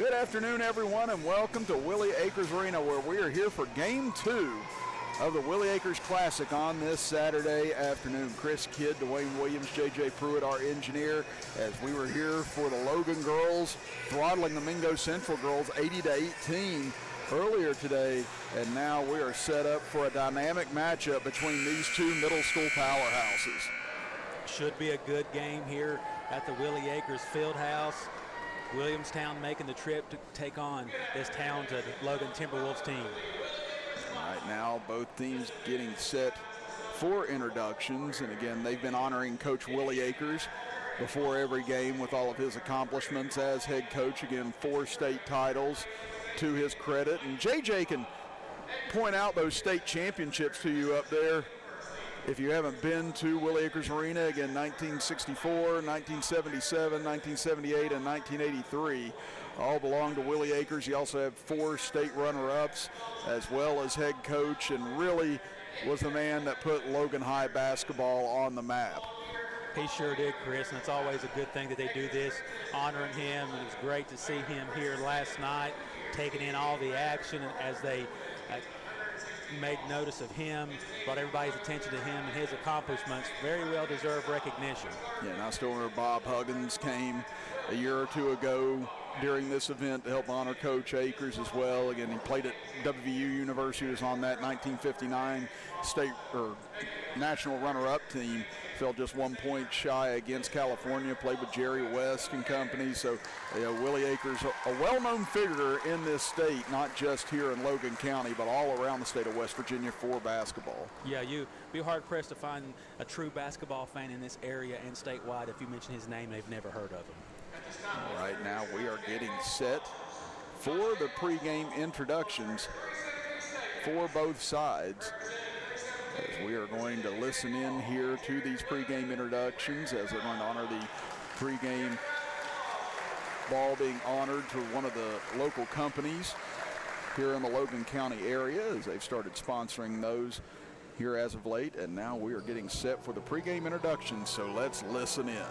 Good afternoon, everyone, and welcome to Willie Acres Arena, where we are here for Game 2 of the Willie Acres Classic on this Saturday afternoon. Chris Kidd, Dwayne Williams, J.J. Pruitt, our engineer, as we were here for the Logan girls, throttling the Mingo Central girls 80-18 earlier today, and now we are set up for a dynamic matchup between these two middle school powerhouses. Should be a good game here at the Willie Acres Fieldhouse. Williamstown making the trip to take on this talented Logan Timberwolves team. Right now, both teams getting set for introductions, and again, they've been honoring Coach Willie Acres before every game with all of his accomplishments as head coach. Again, 4 state titles to his credit, and JJ can point out those state championships to you up there. If you haven't been to Willie Acres Arena, again, 1964, 1977, 1978, and 1983 all belong to Willie Acres. You also have 4 state runner-ups as well as head coach, and really was the man that put Logan High basketball on the map. He sure did, Chris, and it's always a good thing that they do this, honoring him, and it's great to see him here last night, taking in all the action as they made notice of him, brought everybody's attention to him and his accomplishments. Very well-deserved recognition. Yeah, and I still remember Bob Huggins came a year or two ago during this event to help honor Coach Acres as well. Again, he played at WVU University, was on that 1959 state or national runner-up team. Fell just 1 point shy against California, played with Jerry West and company. So Willie Acres, a well-known figure in this state, not just here in Logan County, but all around the state of West Virginia for basketball. Yeah, you'd be hard-pressed to find a true basketball fan in this area and statewide if you mention his name, they've never heard of him. Right now we are getting set for the pregame introductions for both sides, as we are going to listen in here to these pregame introductions as they're going to honor the pregame ball being honored to one of the local companies here in the Logan County area, as they've started sponsoring those here as of late. And now we are getting set for the pregame introductions, so let's listen in.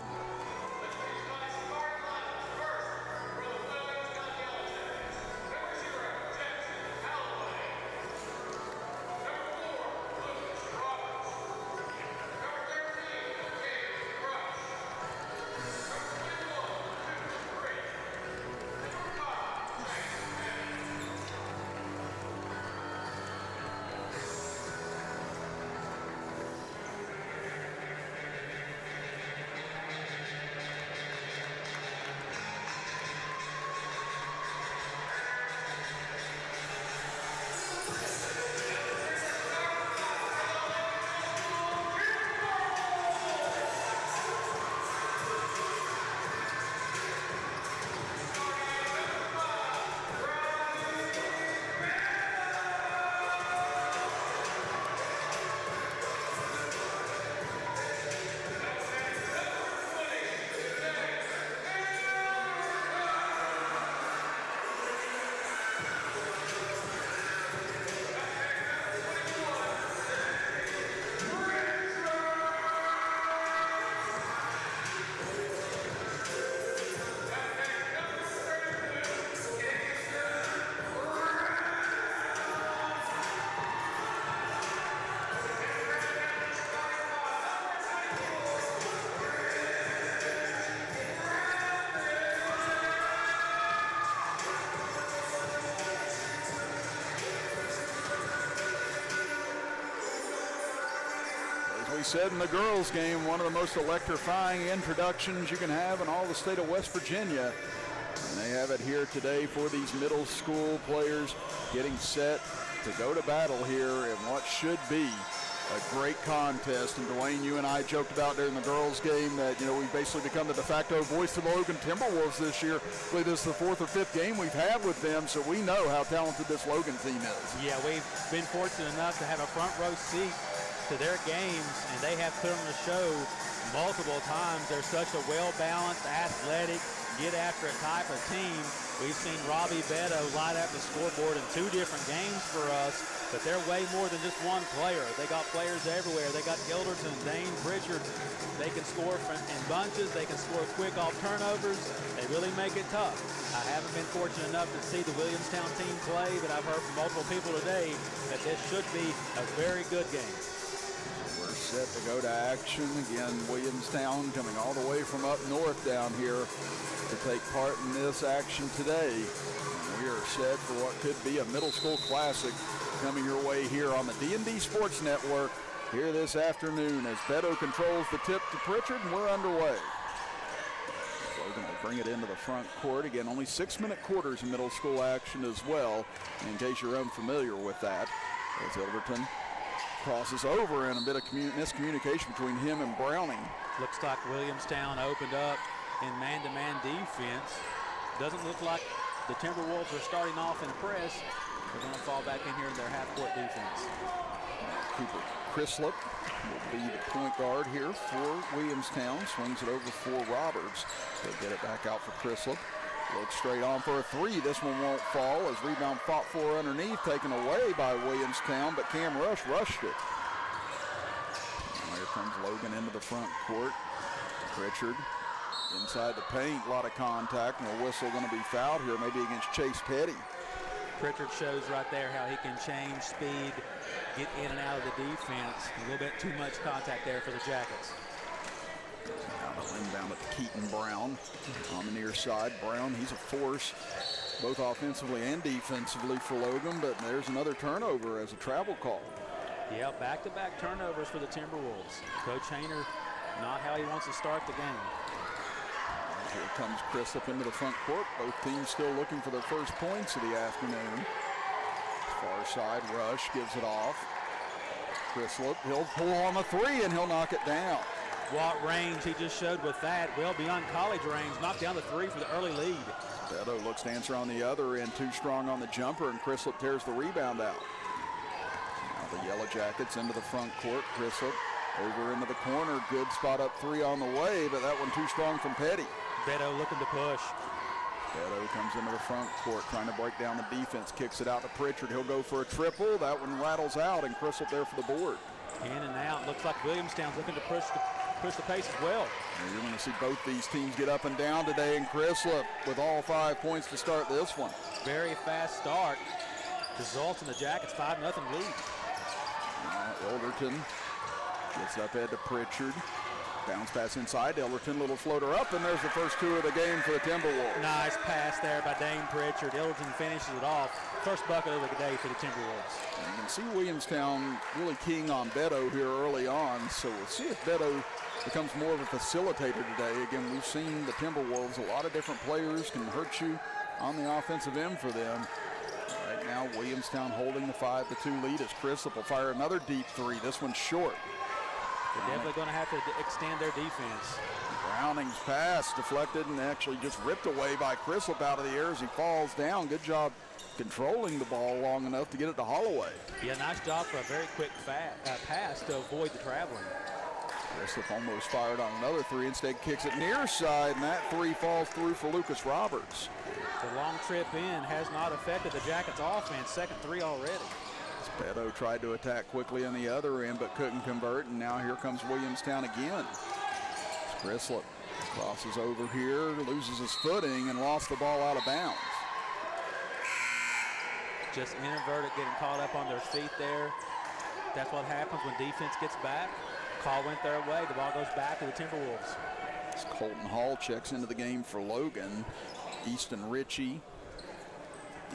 Said in the girls' game, one of the most electrifying introductions you can have in all the state of West Virginia. And they have it here today for these middle school players getting set to go to battle here in what should be a great contest. And Dwayne, you and I joked about during the girls' game that, we've basically become the de facto voice of the Logan Timberwolves this year. I believe this is the 4th or 5th game we've had with them, so we know how talented this Logan team is. Yeah, we've been fortunate enough to have a front row seat to their games, and they have put on the show multiple times. They're such a well-balanced, athletic, get after it type of team. We've seen Robbie Beto light up the scoreboard in 2 different games for us, but they're way more than just one player. They got players everywhere. They got Ilderton, Dane Pritchard. They can score in bunches. They can score quick off turnovers. They really make it tough. I haven't been fortunate enough to see the Williamstown team play, but I've heard from multiple people today that this should be a very good game. We're set to go to action. Again, Williamstown coming all the way from up north down here to take part in this action today. And we are set for what could be a middle school classic coming your way here on the D&D Sports Network here this afternoon as Beto controls the tip to Pritchard, and we're underway. Logan will bring it into the front court. Again, only 6-minute quarters in middle school action as well, in case you're unfamiliar with that. As Ilderton crosses over, and a bit of miscommunication between him and Browning. Looks like Williamstown opened up in man-to-man defense. Doesn't look like the Timberwolves are starting off in press. They're going to fall back in here in their half-court defense. Cooper Crislip will be the point guard here for Williamstown. Swings it over for Roberts. They'll get it back out for Crislip. Looks straight on for a 3. This one won't fall as rebound fought for underneath, taken away by Williamstown, but Cam Rush rushed it. Now here comes Logan into the front court. Pritchard inside the paint, a lot of contact, and a whistle going to be fouled here, maybe against Chase Petty. Pritchard shows right there how he can change speed, get in and out of the defense. A little bit too much contact there for the Jackets. Now the inbound at Keaton Brown on the near side. Brown, he's a force both offensively and defensively for Logan, but there's another turnover as a travel call. Yeah, back-to-back turnovers for the Timberwolves. Coach Hayner, not how he wants to start the game. Here comes Crislip into the front court. Both teams still looking for their first points of the afternoon. Far side, Rush gives it off. Crislip, he'll pull on the 3 and he'll knock it down. What range he just showed with that, well beyond college range. Knocked down the 3 for the early lead. Beto looks to answer on the other end, too strong on the jumper, and Crislip tears the rebound out. Now the Yellow Jackets into the front court. Crislip over into the corner. Good spot up 3 on the way, but that one too strong from Petty. Beto looking to push. Beto comes into the front court trying to break down the defense. Kicks it out to Pritchard. He'll go for a triple. That one rattles out, and Crislip there for the board. In and out. Looks like Williamstown's looking to push the pace as well. And you're going to see both these teams get up and down today, and Crislip with all 5 points to start this one. Very fast start. Results in the Jackets 5-0 lead. Ilderton gets up ahead to Pritchard. Bounce pass inside to Ilderton, little floater up, and there's the first 2 of the game for the Timberwolves. Nice pass there by Dane Pritchard. Ilderton finishes it off. First bucket of the day for the Timberwolves. And you can see Williamstown really keying on Beto here early on, so we'll see if Beto becomes more of a facilitator today. Again, we've seen the Timberwolves, a lot of different players can hurt you on the offensive end for them. Right now, Williamstown holding the 5-2 lead as Crislip will fire another deep 3. This one's short. They're definitely going to have to extend their defense. Browning's pass deflected and actually just ripped away by Crislip out of the air as he falls down. Good job controlling the ball long enough to get it to Holloway. Yeah, nice job for a very quick pass to avoid the traveling. Crislip almost fired on another 3, instead kicks it near side, and that 3 falls through for Lucas Roberts. The long trip in has not affected the Jackets' offense. Second 3 already. Beto tried to attack quickly on the other end, but couldn't convert, and now here comes Williamstown again. Crislip crosses over here, loses his footing, and lost the ball out of bounds. Just inadvertent, getting caught up on their feet there. That's what happens when defense gets back. Call went their way. The ball goes back to the Timberwolves. As Colton Hall checks into the game for Logan. Easton Ritchie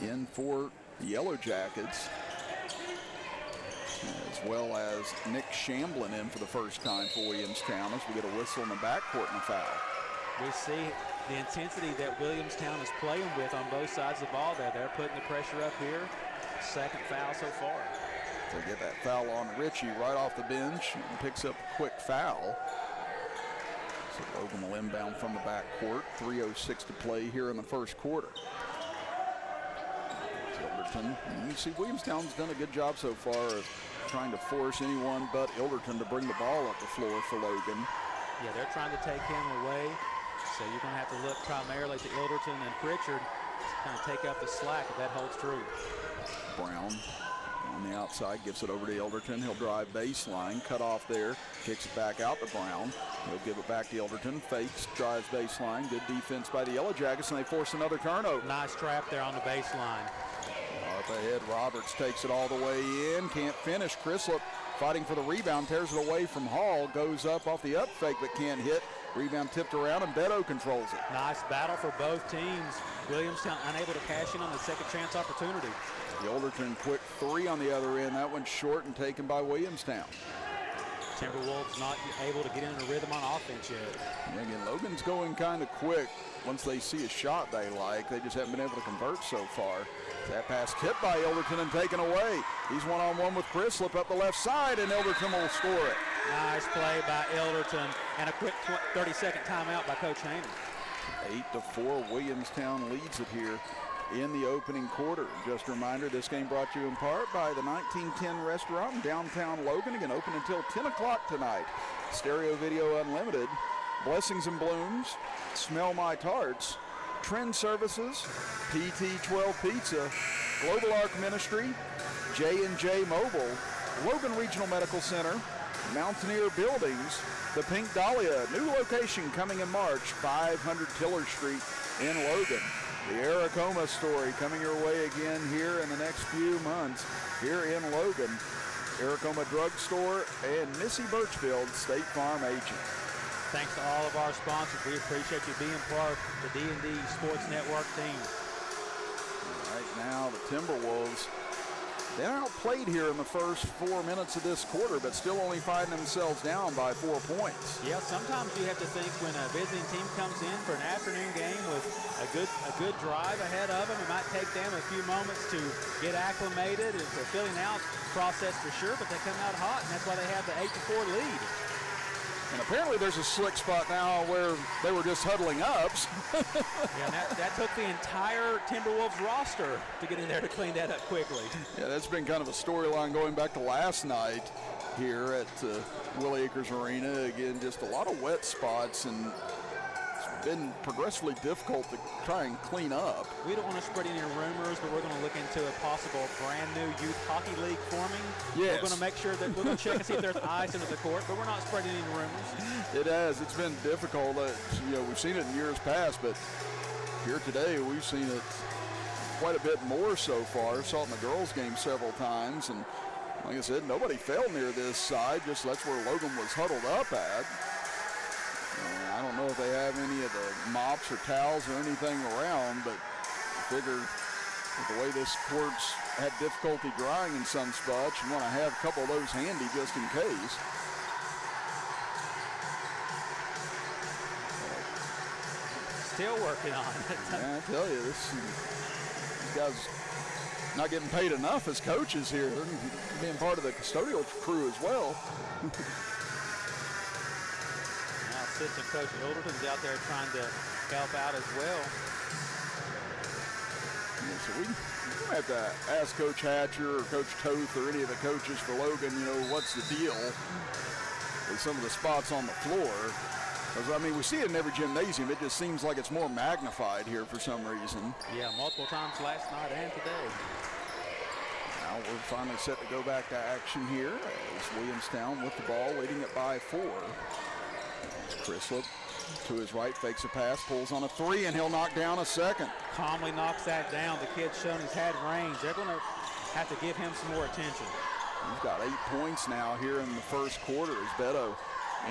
in for the Yellow Jackets, as well as Nick Shamblin in for the first time for Williamstown as we get a whistle in the backcourt and a foul. We see the intensity that Williamstown is playing with on both sides of the ball there. They're putting the pressure up here. Second foul so far. They get that foul on Ritchie right off the bench and picks up a quick foul. So Logan will inbound from the backcourt. 3:06 to play here in the first quarter. Ilderton. You see Williamstown's done a good job so far of trying to force anyone but Ilderton to bring the ball up the floor for Logan. Yeah, they're trying to take him away. So you're going to have to look primarily to Ilderton and Pritchard to kind of take up the slack if that holds true. Brown on the outside, gives it over to Ilderton. He'll drive baseline, cut off there, kicks it back out to Brown. He'll give it back to Ilderton, fakes, drives baseline. Good defense by the Yellow Jackets, and they force another turnover. Nice trap there on the baseline. Up ahead, Roberts takes it all the way in, can't finish. Chrislip fighting for the rebound, tears it away from Hall, goes up off the up fake but can't hit. Rebound tipped around and Beto controls it. Nice battle for both teams. Williamstown unable to cash in on the second chance opportunity. The Ilderton quick three on the other end. That one's short and taken by Williamstown. Timberwolves not able to get into rhythm on offense yet. And again, Logan's going kind of quick once they see a shot they like. They just haven't been able to convert so far. That pass tipped by Ilderton and taken away. He's one-on-one with Chrislip up the left side, and Ilderton will score it. Nice play by Ilderton, and a quick 30-second timeout by Coach Hayner. 8-4, Williamstown leads it here in the opening quarter. Just a reminder, this game brought to you in part by the 1910 Restaurant in downtown Logan. Again, open until 10 o'clock tonight. Stereo Video Unlimited, Blessings and Blooms, Smell My Tarts, Trend Services, PT12 Pizza, Global Arc Ministry, J&J Mobile, Logan Regional Medical Center, Mountaineer Buildings, the Pink Dahlia, new location coming in March, 500 Tiller Street in Logan. The Aracoma story coming your way again here in the next few months here in Logan. Aracoma Drugstore and Missy Birchfield, State Farm agent. Thanks to all of our sponsors. We appreciate you being part of the D&D Sports Network team. Right now, the Timberwolves, they outplayed here in the first 4 minutes of this quarter, but still only find themselves down by 4 points. Yeah, sometimes you have to think when a visiting team comes in for an afternoon game with a good drive ahead of them, it might take them a few moments to get acclimated. It's a filling out process for sure, but they come out hot, and that's why they have the 8-4 lead. And apparently there's a slick spot now where they were just huddling up. Yeah, that took the entire Timberwolves roster to get in there to clean that up quickly. Yeah, that's been kind of a storyline going back to last night here at Willie Acres Arena. Again, just a lot of wet spots, and it's been progressively difficult to try and clean up. We don't want to spread any rumors, but we're going to look into a possible brand new youth hockey league forming. Yes. We're going to make sure that we're going to check and see if there's ice under the court, but we're not spreading any rumors. It has. It's been difficult. We've seen it in years past, but here today we've seen it quite a bit more so far. Saw it in the girls' game several times, and like I said, nobody fell near this side. Just that's where Logan was huddled up at. I don't know if they have any of the mops or towels or anything around, but I figure with the way this court's had difficulty drying in some spots, you want to have a couple of those handy just in case. Still working on it. Yeah, I tell you, these guys not getting paid enough as coaches here. They're being part of the custodial crew as well. Assistant Coach Ilderton's out there trying to help out as well. Yeah, so we don't have to ask Coach Hatcher or Coach Toth or any of the coaches for Logan, what's the deal with some of the spots on the floor. Because, I mean, we see it in every gymnasium. It just seems like it's more magnified here for some reason. Yeah, multiple times last night and today. Now we're finally set to go back to action here as Williamstown with the ball, leading it by 4. Chrislip to his right, fakes a pass, pulls on a three, and he'll knock down a second. Calmly knocks that down. The kid's shown he's had range. They're going to have to give him some more attention. He's got 8 points now here in the first quarter as Beto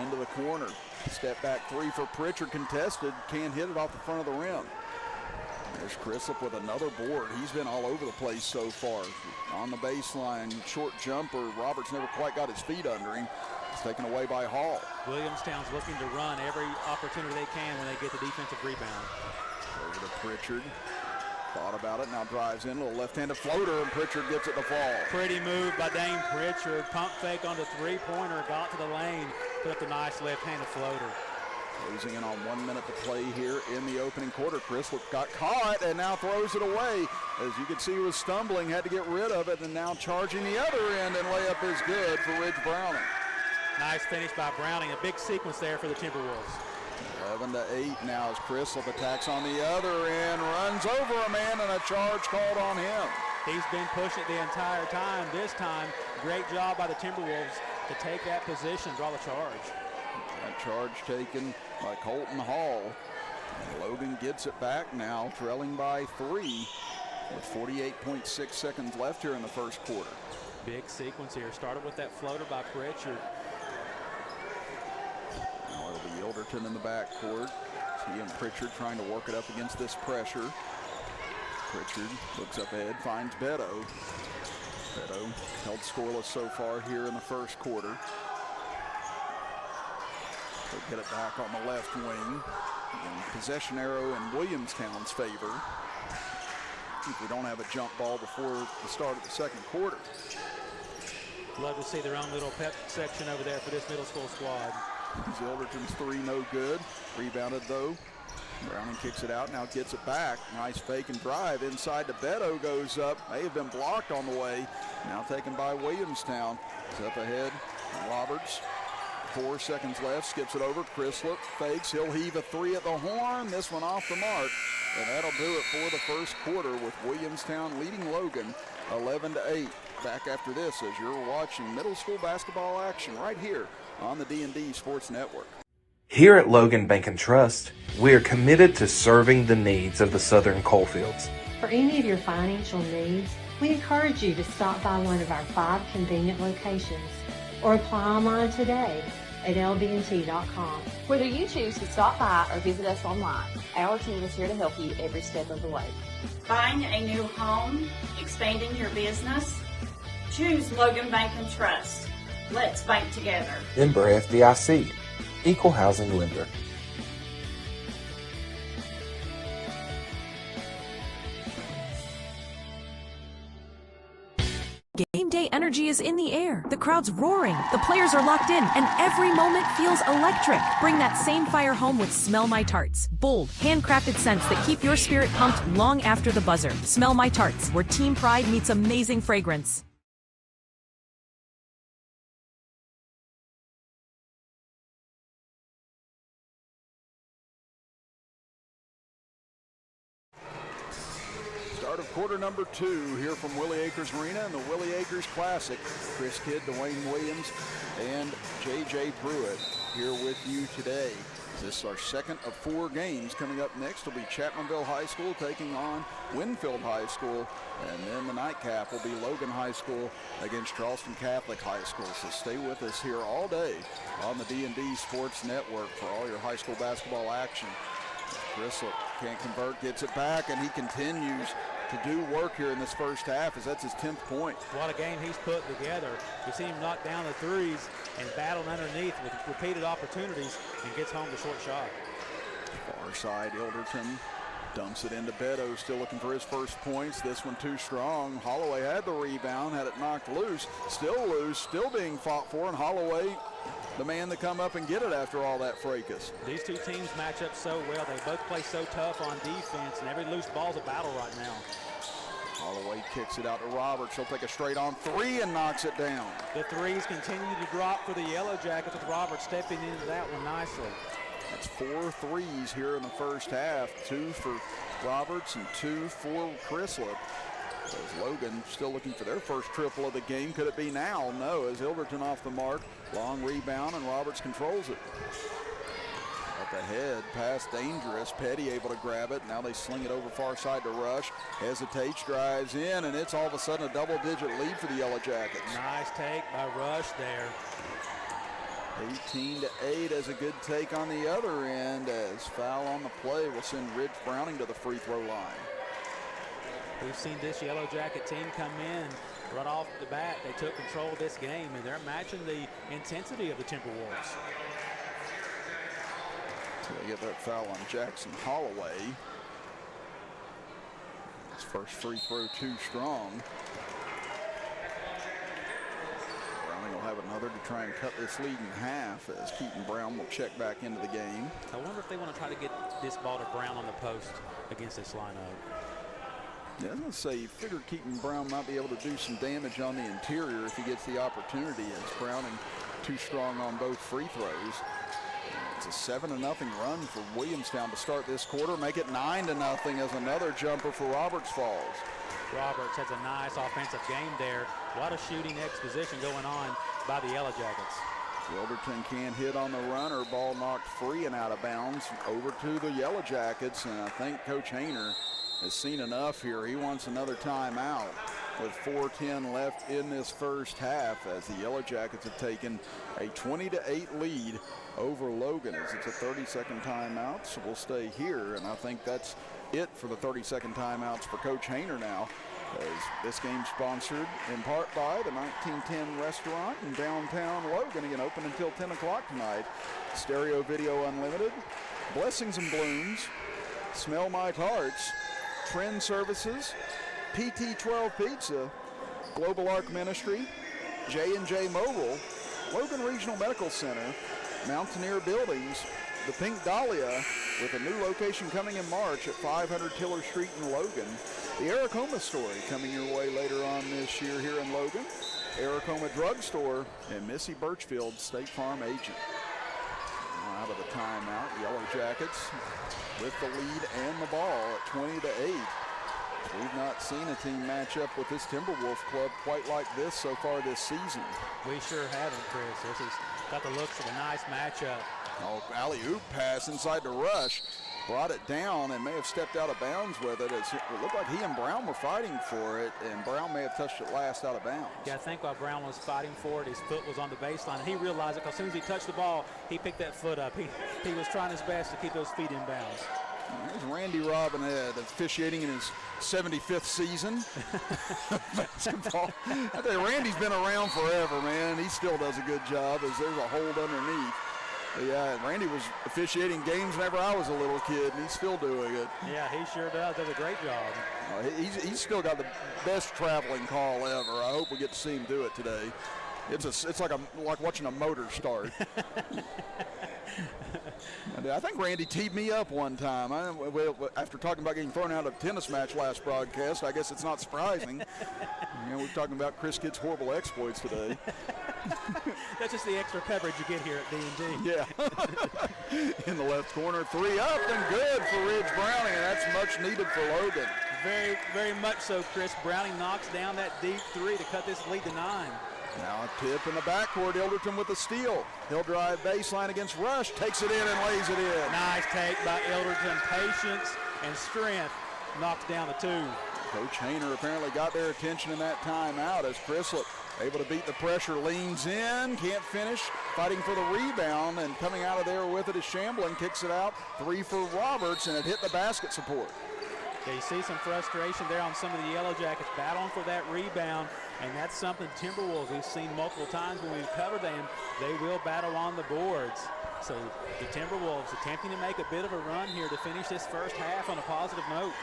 into the corner. Step back three for Pritchard, contested, can't hit it off the front of the rim. There's Chrislip with another board. He's been all over the place so far. On the baseline, short jumper. Roberts never quite got his feet under him. It's taken away by Hall. Williamstown's looking to run every opportunity they can when they get the defensive rebound. Over to Pritchard. Thought about it, now drives in, a little left-handed floater, and Pritchard gets it to fall. Pretty move by Dane Pritchard. Pump fake on the three-pointer, got to the lane, put up the nice left-handed floater. Closing in on 1 minute to play here in the opening quarter. Chrislip got caught and now throws it away. As you can see, he was stumbling, had to get rid of it, and now charging the other end, and layup is good for Ridge Browning. Nice finish by Browning. A big sequence there for the Timberwolves. 11-8 now as Chrislip attacks on the other end, runs over a man, and a charge called on him. He's been pushing it the entire time. This time, great job by the Timberwolves to take that position, draw the charge. That charge taken by Colton Hall. And Logan gets it back now, trailing by 3 with 48.6 seconds left here in the first quarter. Big sequence here. Started with that floater by Pritchard. Now it'll be Yilderton in the backcourt. He and Pritchard trying to work it up against this pressure. Pritchard looks up ahead, finds Beto. Beto held scoreless so far here in the first quarter. They'll get it back on the left wing. And possession arrow in Williamstown's favor. If we don't have a jump ball before the start of the second quarter. Love to see their own little pep section over there for this middle school squad. Zilderton's three no good. Rebounded though. Browning kicks it out, now gets it back. Nice fake and drive inside to Beto, goes up. May have been blocked on the way. Now taken by Williamstown. It's up ahead. Roberts. 4 seconds left, skips it over. Chrislip fakes, he'll heave a three at the horn. This one off the mark. And that'll do it for the first quarter with Williamstown leading Logan 11-8. Back after this as you're watching middle school basketball action right here on the D&D Sports Network. Here at Logan Bank and Trust, we are committed to serving the needs of the Southern Coalfields. For any of your financial needs, we encourage you to stop by one of our 5 convenient locations or apply online today at lbnt.com. Whether you choose to stop by or visit us online, our team is here to help you every step of the way. Buying a new home, expanding your business? Choose Logan Bank and Trust. Let's bank together. Member FDIC, Equal Housing Lender. Game day energy is in the air. The crowd's roaring, the players are locked in, and every moment feels electric. Bring that same fire home with Smell My Tarts. Bold, handcrafted scents that keep your spirit pumped long after the buzzer. Smell My Tarts, where team pride meets amazing fragrance. Start of quarter number 2 here from Willie Acres Arena and the Willie Acres Classic. Chris Kidd, Dwayne Williams, and J.J. Pruitt here with you today. This is our second of 4 games. Coming up next will be Chapmanville High School taking on Winfield High School. And then the nightcap will be Logan High School against Charleston Catholic High School. So stay with us here all day on the D&D Sports Network for all your high school basketball action. Chrislip can't convert, gets it back, and he continues to do work here in this first half as that's his 10th point. What a game he's put together. You see him knock down the threes and battle underneath with repeated opportunities and gets home the short shot. Far side, Ilderton dumps it into Beto, still looking for his first points. This one too strong. Holloway had the rebound, had it knocked loose, still being fought for, and Holloway the man to come up and get it after all that fracas. These two teams match up so well. They both play so tough on defense, and every loose ball's a battle right now. Holloway kicks it out to Roberts. He'll take a straight on 3 and knocks it down. The threes continue to drop for the Yellow Jackets with Roberts stepping into that one nicely. That's 4 threes here in the first half. 2 for Roberts and 2 for Chrislip. As Logan still looking for their first triple of the game. Could it be now? No, as Ilderton off the mark. Long rebound and Roberts controls it. Up ahead, pass dangerous. Petty able to grab it. Now they sling it over far side to Rush. Hesitates, drives in, and it's all of a sudden a double-digit lead for the Yellow Jackets. Nice take by Rush there. 18-8 as a good take on the other end as foul on the play will send Ridge Browning to the free throw line. We've seen this Yellow Jacket team come in right off the bat. They took control of this game, and they're matching the intensity of the Timberwolves. So they get that foul on Jackson Holloway. His first free throw too strong. Browning will have another to try and cut this lead in half as Keaton Brown will check back into the game. I wonder if they want to try to get this ball to Brown on the post against this lineup. Yeah, I was going to say, you figure Keaton Brown might be able to do some damage on the interior if he gets the opportunity, as Browning too strong on both free throws. It's a 7-0 run for Williamstown to start this quarter. Make it 9-0 as another jumper for Roberts falls. Roberts has a nice offensive game there. A lot of shooting exposition going on by the Yellow Jackets. Gilderton can't hit on the runner. Ball knocked free and out of bounds over to the Yellow Jackets. And I think Coach Hayner has seen enough here. He wants another timeout with 4:10 left in this first half as the Yellow Jackets have taken a 20-8 lead over Logan. As it's a 30-second timeout, so we'll stay here. And I think that's it for the 30-second timeouts for Coach Hayner now, as this game's sponsored in part by the 1910 Restaurant in downtown Logan. Again, open until 10 o'clock tonight. Stereo Video Unlimited, Blessings and Blooms, Smell My Tarts, Trend Services, PT12 Pizza, Global Arc Ministry, J&J Mobile, Logan Regional Medical Center, Mountaineer Buildings, the Pink Dahlia, with a new location coming in March at 500 Tiller Street in Logan. The Aracoma Story coming your way later on this year here in Logan. Aracoma Drugstore and Missy Birchfield, State Farm agent. Now out of the timeout, Yellow Jackets with the lead and the ball at 20-8. We've not seen a team match up with this Timberwolf club quite like this so far this season. We sure haven't, Chris. This has got the looks of a nice matchup. Oh, alley-oop pass inside the rush. Brought it down and may have stepped out of bounds with it. It looked like he and Brown were fighting for it, and Brown may have touched it last out of bounds. Yeah, I think while Brown was fighting for it, his foot was on the baseline, and he realized it because as soon as he touched the ball, he picked that foot up. He was trying his best to keep those feet in bounds. There's Randy Robinette officiating in his 75th season of basketball. I tell you, Randy's been around forever, man. He still does a good job as there's a hold underneath. But yeah, Randy was officiating games whenever I was a little kid, and he's still doing it. Yeah, he sure does a great job. He's still got the best traveling call ever. I hope we get to see him do it today. It's like watching a motor start. I think Randy teed me up one time. After talking about getting thrown out of a tennis match last broadcast, I guess it's not surprising. We're talking about Chris Kidd's horrible exploits today. That's just the extra coverage you get here at D&D. Yeah. In the left corner, 3 up and good for Ridge Browning, and that's much needed for Logan. Very, very much so, Chris. Browning knocks down that deep 3 to cut this lead to 9. Now a tip in the backcourt, Ilderton with the steal. He'll drive baseline against Rush, takes it in and lays it in. Nice take by Ilderton. Patience and strength knocks down the 2. Coach Hayner apparently got their attention in that timeout as Chrislip able to beat the pressure, leans in, can't finish, fighting for the rebound, and coming out of there with it is Shamblin, kicks it out, 3 for Roberts, and it hit the basket support. Yeah, you see some frustration there on some of the Yellow Jackets battling for that rebound, and that's something Timberwolves we've seen multiple times when we've covered them. They will battle on the boards. So the Timberwolves attempting to make a bit of a run here to finish this first half on a positive note.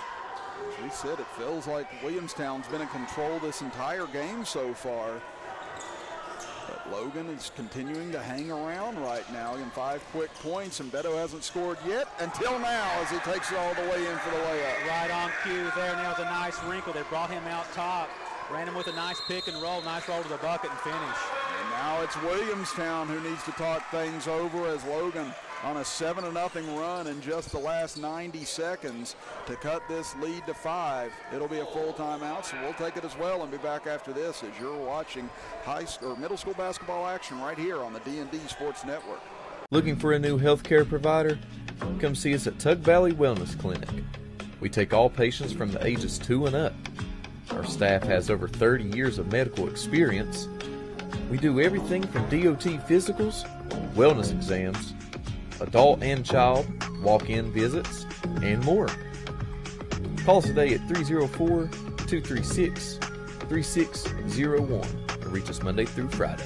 As we said, it feels like Williamstown's been in control this entire game so far. But Logan is continuing to hang around right now. Again, 5 quick points, and Beto hasn't scored yet until now as he takes it all the way in for the layup. Right on cue there. Nails a nice wrinkle. They brought him out top. Ran him with a nice pick and roll. Nice roll to the bucket and finish. And now it's Williamstown who needs to talk things over as Logan on a 7-0 run in just the last 90 seconds to cut this lead to 5. It'll be a full timeout, so we'll take it as well and be back after this as you're watching middle school basketball action right here on the D&D Sports Network. Looking for a new healthcare provider? Come see us at Tug Valley Wellness Clinic. We take all patients from the ages 2 and up. Our staff has over 30 years of medical experience. We do everything from DOT physicals, wellness exams, adult and child, walk-in visits, and more. Call us today at 304-236-3601 or reach us Monday through Friday.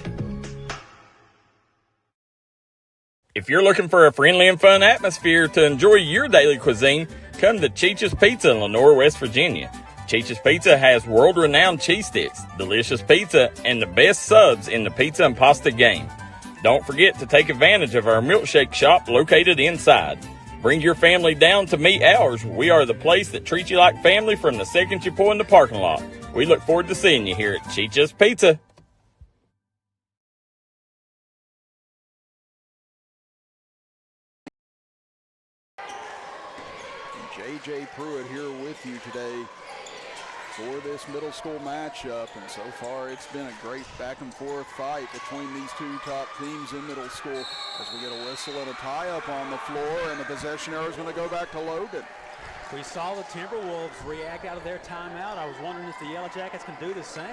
If you're looking for a friendly and fun atmosphere to enjoy your daily cuisine, come to Cheech's Pizza in Lenore, West Virginia. Cheech's Pizza has world-renowned cheese sticks, delicious pizza, and the best subs in the pizza and pasta game. Don't forget to take advantage of our milkshake shop located inside. Bring your family down to meet ours. We are the place that treats you like family from the second you pull in the parking lot. We look forward to seeing you here at Cheech's Pizza. A.J. Pruitt here with you today for this middle school matchup, and so far it's been a great back and forth fight between these two top teams in middle school as we get a whistle and a tie-up on the floor, and the possession arrow is going to go back to Logan. We saw the Timberwolves react out of their timeout. I was wondering if the Yellow Jackets can do the same.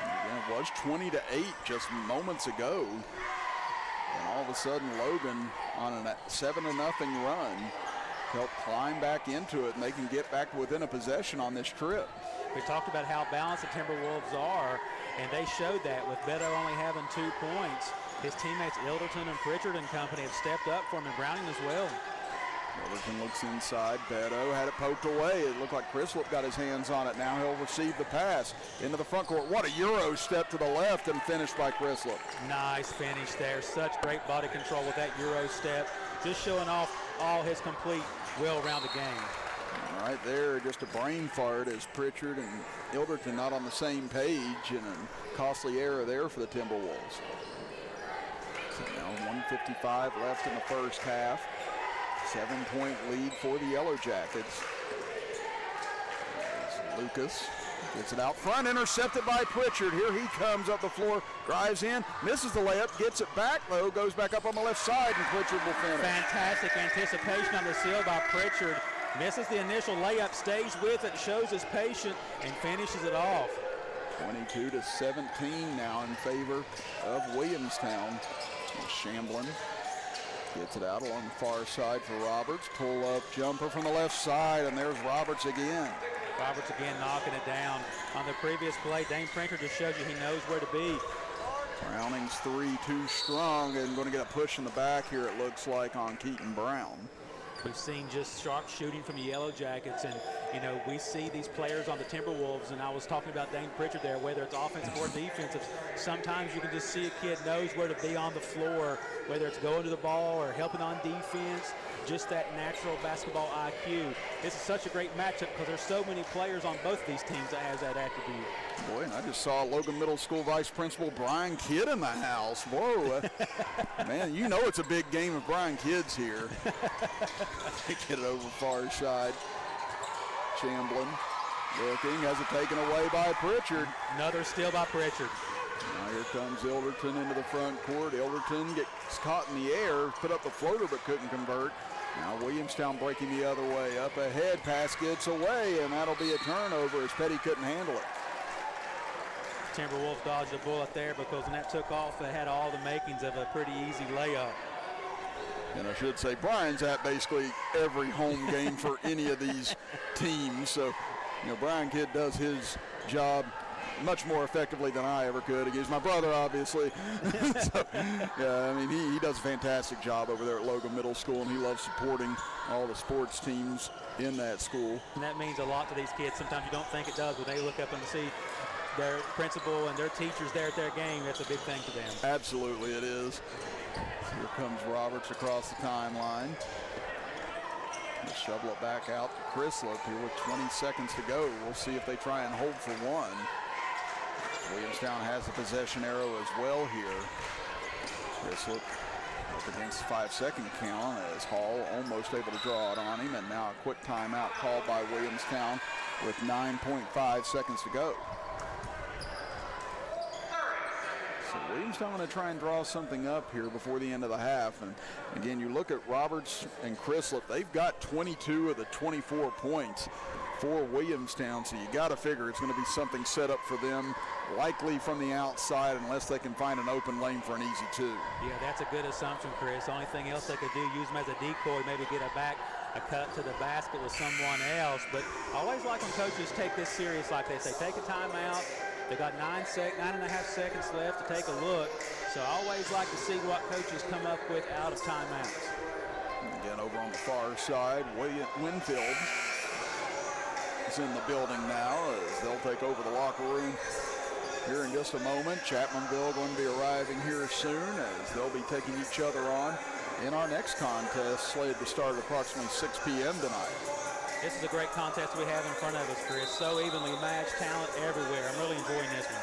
Again, it was 20-8 just moments ago, and all of a sudden Logan on a 7-0 run help climb back into it, and they can get back within a possession on this trip. We talked about how balanced the Timberwolves are, and they showed that with Beto only having 2 points. His teammates Ilderton and Pritchard and company have stepped up for him, and Browning as well. Ilderton looks inside. Beto had it poked away. It looked like Chrislip got his hands on it. Now he'll receive the pass into the front court. What a Euro step to the left and finished by Chrislip. Nice finish there. Such great body control with that Euro step. Just showing off all his complete well-rounded game. Right there, just a brain fart as Pritchard and Ilderton not on the same page, and a costly error there for the Timberwolves. So now 1:55 left in the first half. 7-point lead for the Yellow Jackets. As Lucas gets it out front, intercepted by Pritchard. Here he comes up the floor, drives in, misses the layup, gets it back though, goes back up on the left side, and Pritchard will finish. Fantastic anticipation on the seal by Pritchard. Misses the initial layup, stays with it, shows his patience, and finishes it off. 22-17 now in favor of Williamstown. Shamblin gets it out along the far side for Roberts. Pull up jumper from the left side, and there's Roberts again. Roberts again knocking it down. On the previous play, Dane Printer just shows you he knows where to be. Browning's 3 too strong, and going to get a push in the back here, it looks like, on Keaton Brown. We've seen just sharp shooting from the Yellow Jackets, and you know, we see these players on the Timberwolves, and I was talking about Dane Pritchard there, whether it's offensive or defensive, sometimes you can just see a kid knows where to be on the floor, whether it's going to the ball or helping on defense, just that natural basketball IQ. This is such a great matchup because there's so many players on both of these teams that has that attribute. Boy, and I just saw Logan Middle School Vice Principal Brian Kidd in the house. Whoa, man, you know it's a big game if Brian Kidd's here. Get it over far side. Shamblin looking, has it taken away by Pritchard. Another steal by Pritchard. Now here comes Ilderton into the front court. Ilderton gets caught in the air, put up the floater but couldn't convert. Now Williamstown breaking the other way. Up ahead, pass gets away, and that'll be a turnover as Petty couldn't handle it. Timberwolves dodged a bullet there because when that took off, it had all the makings of a pretty easy layup. And I should say, Brian's at basically every home game for any of these teams. So, you know, Brian Kidd does his job much more effectively than I ever could. He's my brother, obviously. So, yeah, I mean, he does a fantastic job over there at Logan Middle School, and he loves supporting all the sports teams in that school. And that means a lot to these kids. Sometimes you don't think it does, but they look up and see their principal and their teachers there at their game. That's a big thing to them. Absolutely it is. Here comes Roberts across the timeline. They'll shovel it back out to Chrislip here with 20 seconds to go. We'll see if they try and hold for one. Williamstown has the possession arrow as well here. Chrislip up against the 5-second count as Hall almost able to draw it on him, and now a quick timeout called by Williamstown with 9.5 seconds to go. Williamstown going to try and draw something up here before the end of the half. And again, you look at Roberts and Chrislip, they've got 22 of the 24 points for Williamstown, so you got to figure it's going to be something set up for them, likely from the outside, unless they can find an open lane for an easy two. Yeah, that's a good assumption, Chris. The only thing else they could do, use them as a decoy, maybe get a cut to the basket with someone else. But I always like when coaches take this serious like this. They take a timeout. They got 9.5 seconds left to take a look. So I always like to see what coaches come up with out of timeouts. Again, over on the far side, Winfield is in the building now as they'll take over the locker room here in just a moment. Chapmanville going to be arriving here soon as they'll be taking each other on in our next contest, slated to start at approximately 6 p.m. tonight. This is a great contest we have in front of us, Chris. So evenly matched, talent everywhere. I'm really enjoying this one.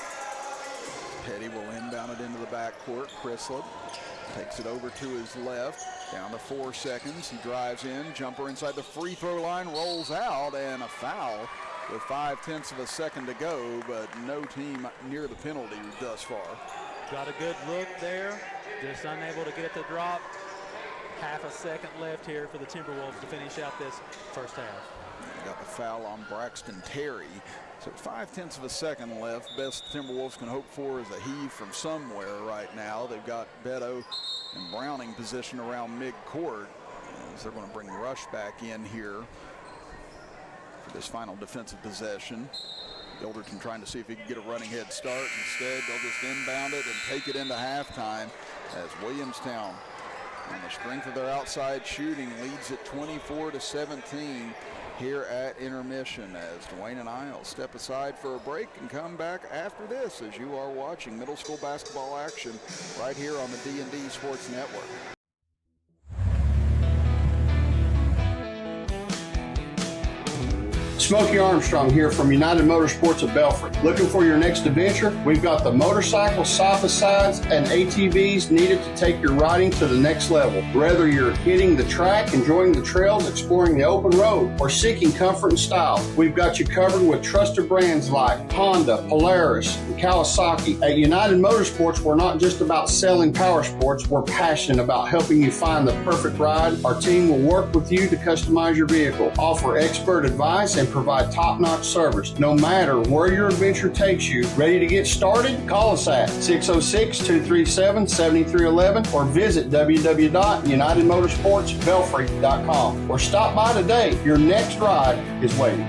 Petty will inbound it into the backcourt. Chrislip takes it over to his left. Down to 4 seconds. He drives in. Jumper inside the free throw line. Rolls out, and a foul with 0.5 of a second to go, but no team near the penalty thus far. Got a good look there. Just unable to get it to drop. Half a second left here for the Timberwolves to finish out this first half. Got the foul on Braxton Terry. So 0.5 of a second left. Best Timberwolves can hope for is a heave from somewhere right now. They've got Beto and Browning positioned around mid-court as they're going to bring Rush back in here for this final defensive possession. Gilderton trying to see if he can get a running head start. Instead, they'll just inbound it and take it into halftime as Williamstown, on the strength of their outside shooting, leads at 24-17 here at intermission, as Dwayne and I will step aside for a break and come back after this as you are watching middle school basketball action right here on the D&D Sports Network. Smokey Armstrong here from United Motorsports of Belfry. Looking for your next adventure? We've got the motorcycles, side-by-sides, and ATVs needed to take your riding to the next level. Whether you're hitting the track, enjoying the trails, exploring the open road, or seeking comfort and style, we've got you covered with trusted brands like Honda, Polaris, and Kawasaki. At United Motorsports, we're not just about selling power sports, we're passionate about helping you find the perfect ride. Our team will work with you to customize your vehicle, offer expert advice, and provide top-notch service. No matter where your adventure takes you, ready to get started? Call us at 606-237-7311 or visit www.unitedmotorsportsbelfry.com or stop by today. Your next ride is waiting.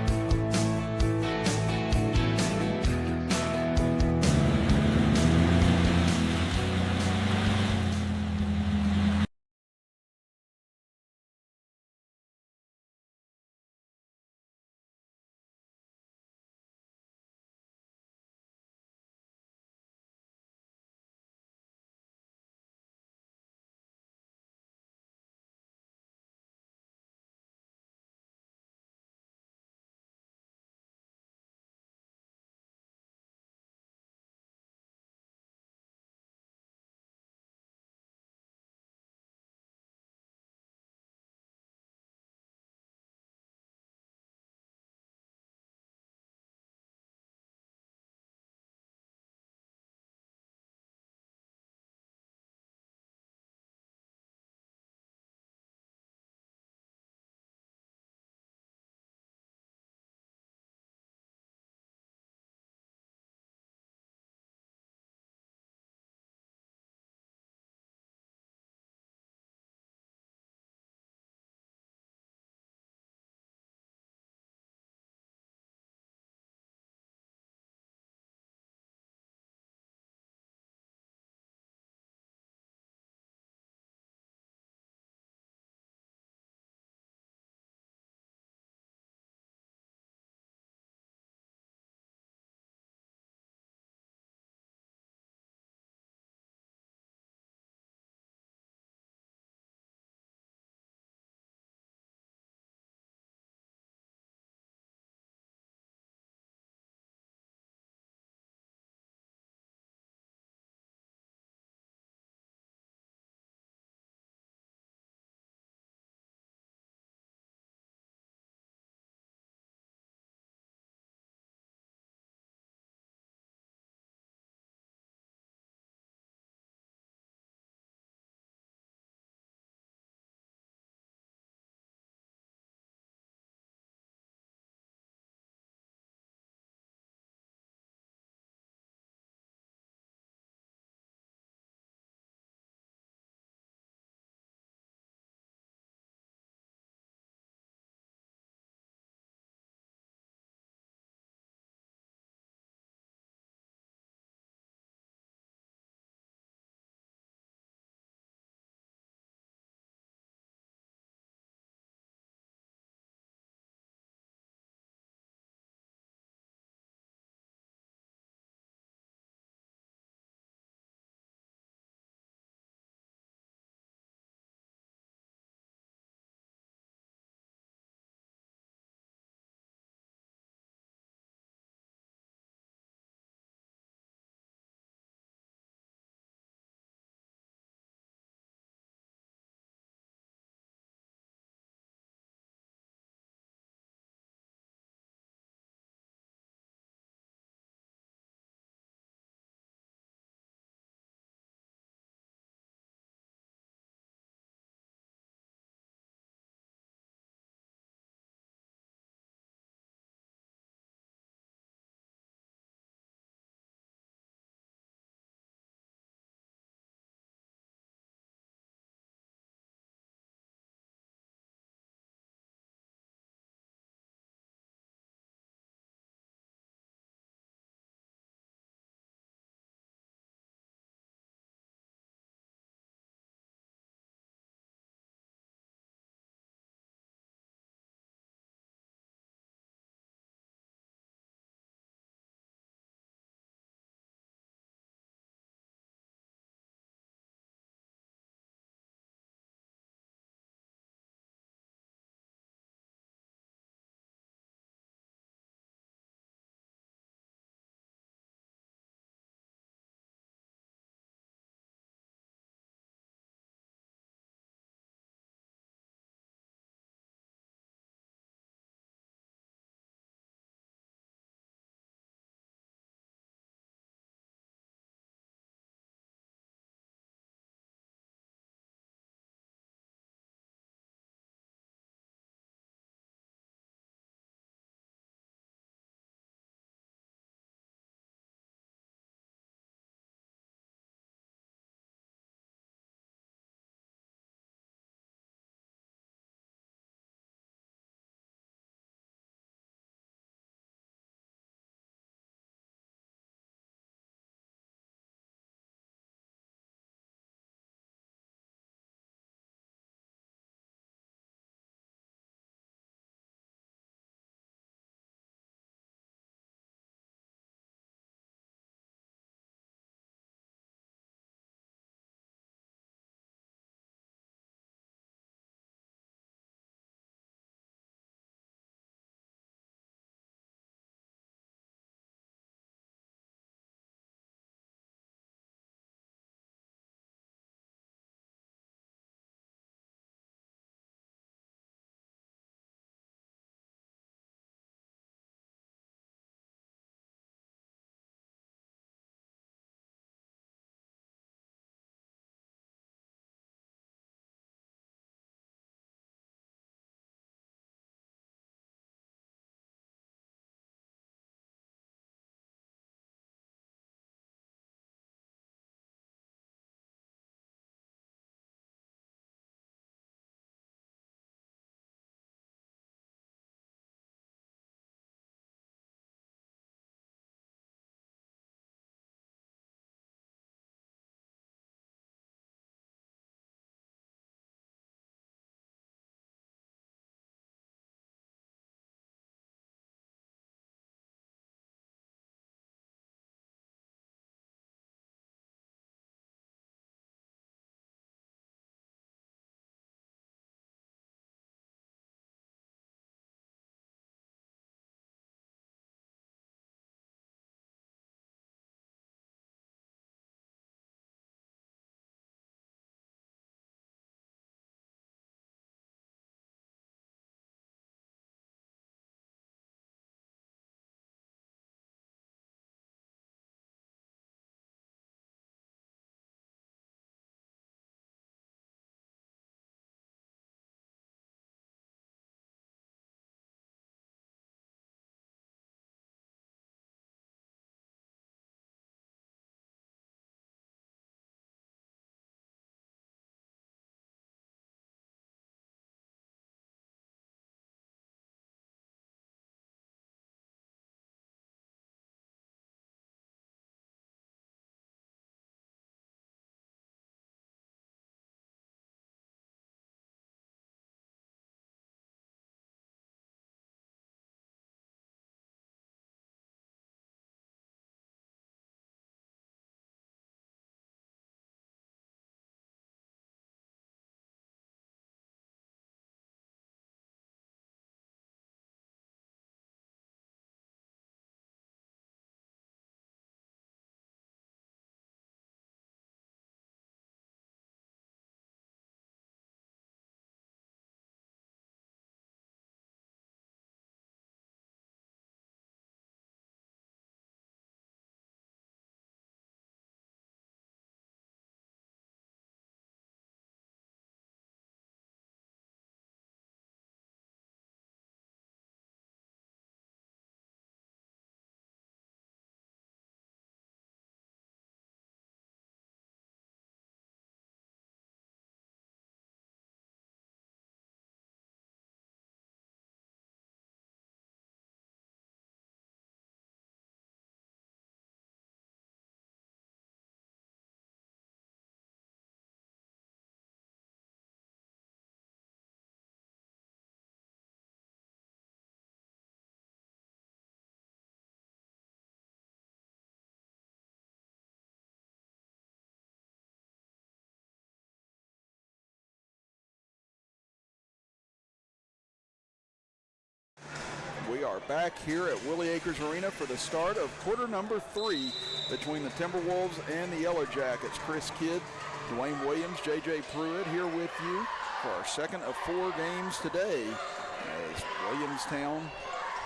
we are back here at Willie Acres Arena for the start of quarter number 3 between the Timberwolves and the Yellow Jackets. Chris Kidd, Dwayne Williams, J.J. Pruitt here with you for our second of 4 games today, as Williamstown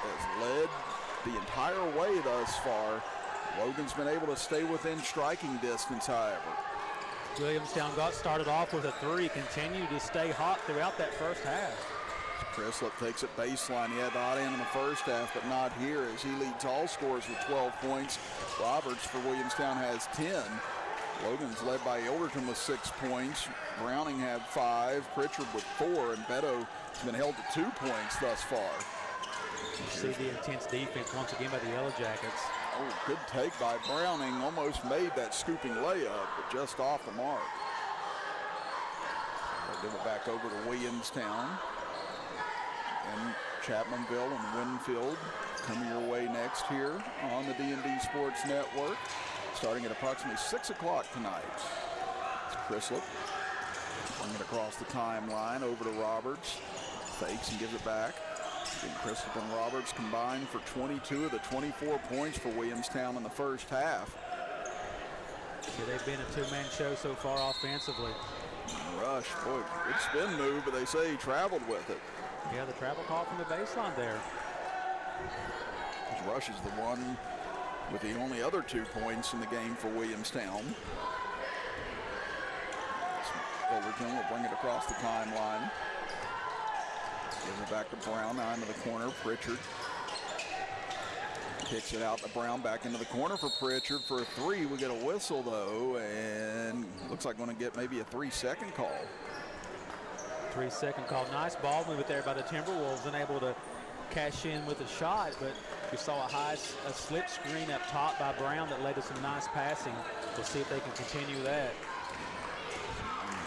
has led the entire way thus far. Logan's been able to stay within striking distance, however. Williamstown got started off with a 3, continued to stay hot throughout that first half. Chrislip takes it baseline. He had the hot end in the first half, but not here, as he leads all scorers with 12 points. Roberts for Williamstown has 10. Logan's led by Ilderton with 6 points. Browning had 5, Pritchard with 4, and Beto has been held to 2 points thus far. You see the intense defense once again by the Yellow Jackets. Oh, good take by Browning. Almost made that scooping layup, but just off the mark. They'll give it back over to Williamstown. And Chapmanville and Winfield coming your way next here on the D&D Sports Network, starting at approximately 6 o'clock tonight. It's Chrislip bringing it across the timeline over to Roberts. Fakes and gives it back. And Chrislip and Roberts combined for 22 of the 24 points for Williamstown in the first half. Yeah, they've been a 2-man show so far offensively. Rush, boy, good spin move, but they say he traveled with it. Yeah, the travel call from the baseline there. Rush is the one with the only other 2 points in the game for Williamstown. Overton will bring it across the timeline. Gives it back to Brown, now into the corner. Pritchard kicks it out to Brown, back into the corner for Pritchard for a 3. We get a whistle though, and looks like going to get maybe a 3-second call. 3-second call. Nice ball movement there by the Timberwolves, unable to cash in with a shot, but we saw a slip screen up top by Brown that led to some nice passing. We'll see if they can continue that.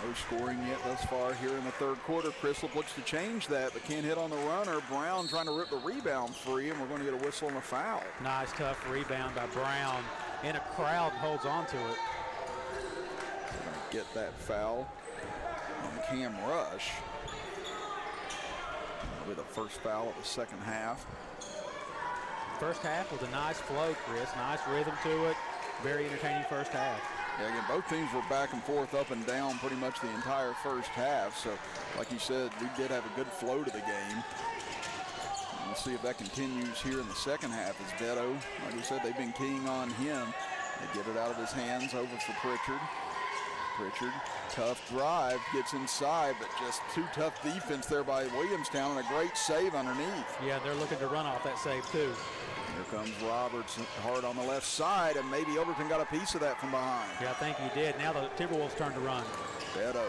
No scoring yet thus far here in the third quarter. Chrislip looks to change that, but can't hit on the runner. Brown trying to rip the rebound free, and we're going to get a whistle and a foul. Nice, tough rebound by Brown, and a crowd holds on to it. We're going to get that foul on Cam Rush. That'll be the first foul of the second half. First half was a nice flow, Chris. Nice rhythm to it. Very entertaining first half. Yeah, again, both teams were back and forth, up and down pretty much the entire first half. So, like you said, we did have a good flow to the game. We'll see if that continues here in the second half as Beto, like we said, they've been keying on him. They get it out of his hands over for Pritchard. Pritchard, tough drive, gets inside, but just too tough defense there by Williamstown, and a great save underneath. Yeah, they're looking to run off that save too. Here comes Roberts hard on the left side, and maybe Overton got a piece of that from behind. Yeah, I think he did. Now the Timberwolves turn to run. Beto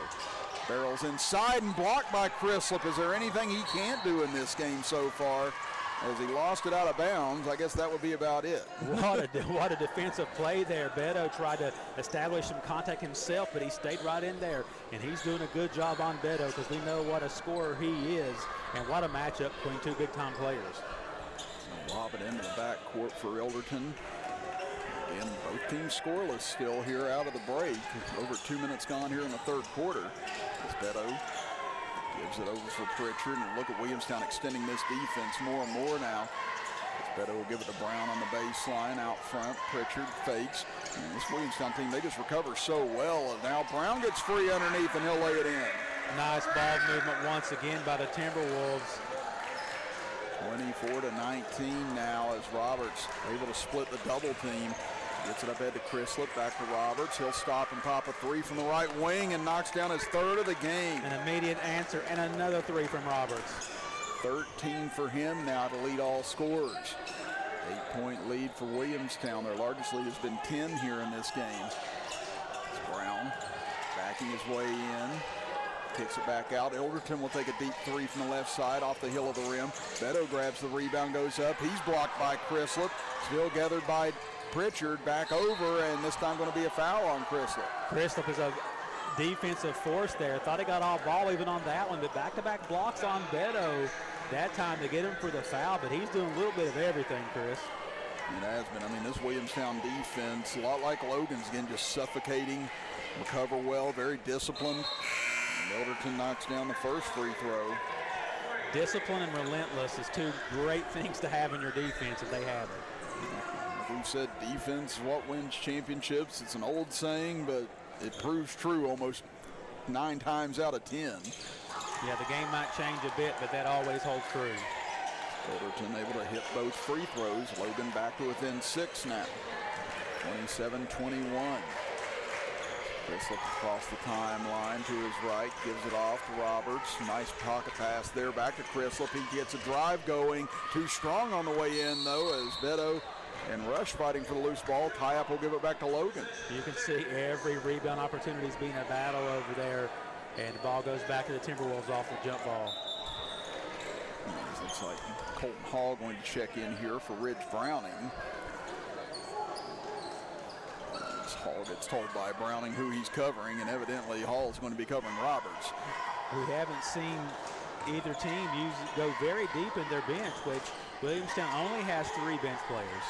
barrels inside and blocked by Chrislip. Is there anything he can't do in this game so far? As he lost it out of bounds, I guess that would be about it. What a defensive play there. Beto tried to establish some contact himself, but he stayed right in there. And he's doing a good job on Beto because we know what a scorer he is and what a matchup between 2 big-time players. Lob it into the backcourt for Ilderton. Again, both teams scoreless still here out of the break. Over 2 minutes gone here in the third quarter. As Beto gives it over for Pritchard, and look at Williamstown extending this defense more and more now. As Beto will give it to Brown on the baseline out front. Pritchard fakes. And this Williamstown team, they just recover so well. And now Brown gets free underneath, and he'll lay it in. Nice ball movement once again by the Timberwolves. 24-19 now as Roberts able to split the double team. Gets it up ahead to Chrislip, back to Roberts. He'll stop and pop a 3 from the right wing and knocks down his 3rd of the game. An immediate answer and another 3 from Roberts. 13 for him now to lead all scorers. 8-point lead for Williamstown. Their largest lead has been 10 here in this game. It's Brown backing his way in. Kicks it back out. Ilderton will take a deep 3 from the left side off the heel of the rim. Beto grabs the rebound, goes up. He's blocked by Chrislip. Still gathered by Pritchard. Back over, and this time going to be a foul on Chrislip. Chrislip is a defensive force there. Thought he got all ball even on that one, but back-to-back blocks on Beto. That time to get him for the foul, but he's doing a little bit of everything, Chris. It has been. I mean, this Williamstown defense, a lot like Logan's, again, just suffocating, recover well, very disciplined. Ilderton knocks down the first free throw. Discipline and relentless is two great things to have in your defense if they have it. We've said defense is what wins championships. It's an old saying, but it proves true almost 9 times out of 10. Yeah, the game might change a bit, but that always holds true. Ilderton able to hit both free throws. Logan back to within 6 now. 27-21. Chris looks across the timeline to his right, gives it off to Roberts. Nice pocket pass there, back to Chrislip. He gets a drive going. Too strong on the way in, though, as Beto and Rush fighting for the loose ball. Tie-up will give it back to Logan. You can see every rebound opportunity is being a battle over there, and the ball goes back to the Timberwolves off the jump ball. Looks like Colton Hall going to check in here for Ridge Browning. Hall gets told by Browning who he's covering, and evidently Hall's going to be covering Roberts. We haven't seen either team go very deep in their bench, which Williamstown only has 3 bench players.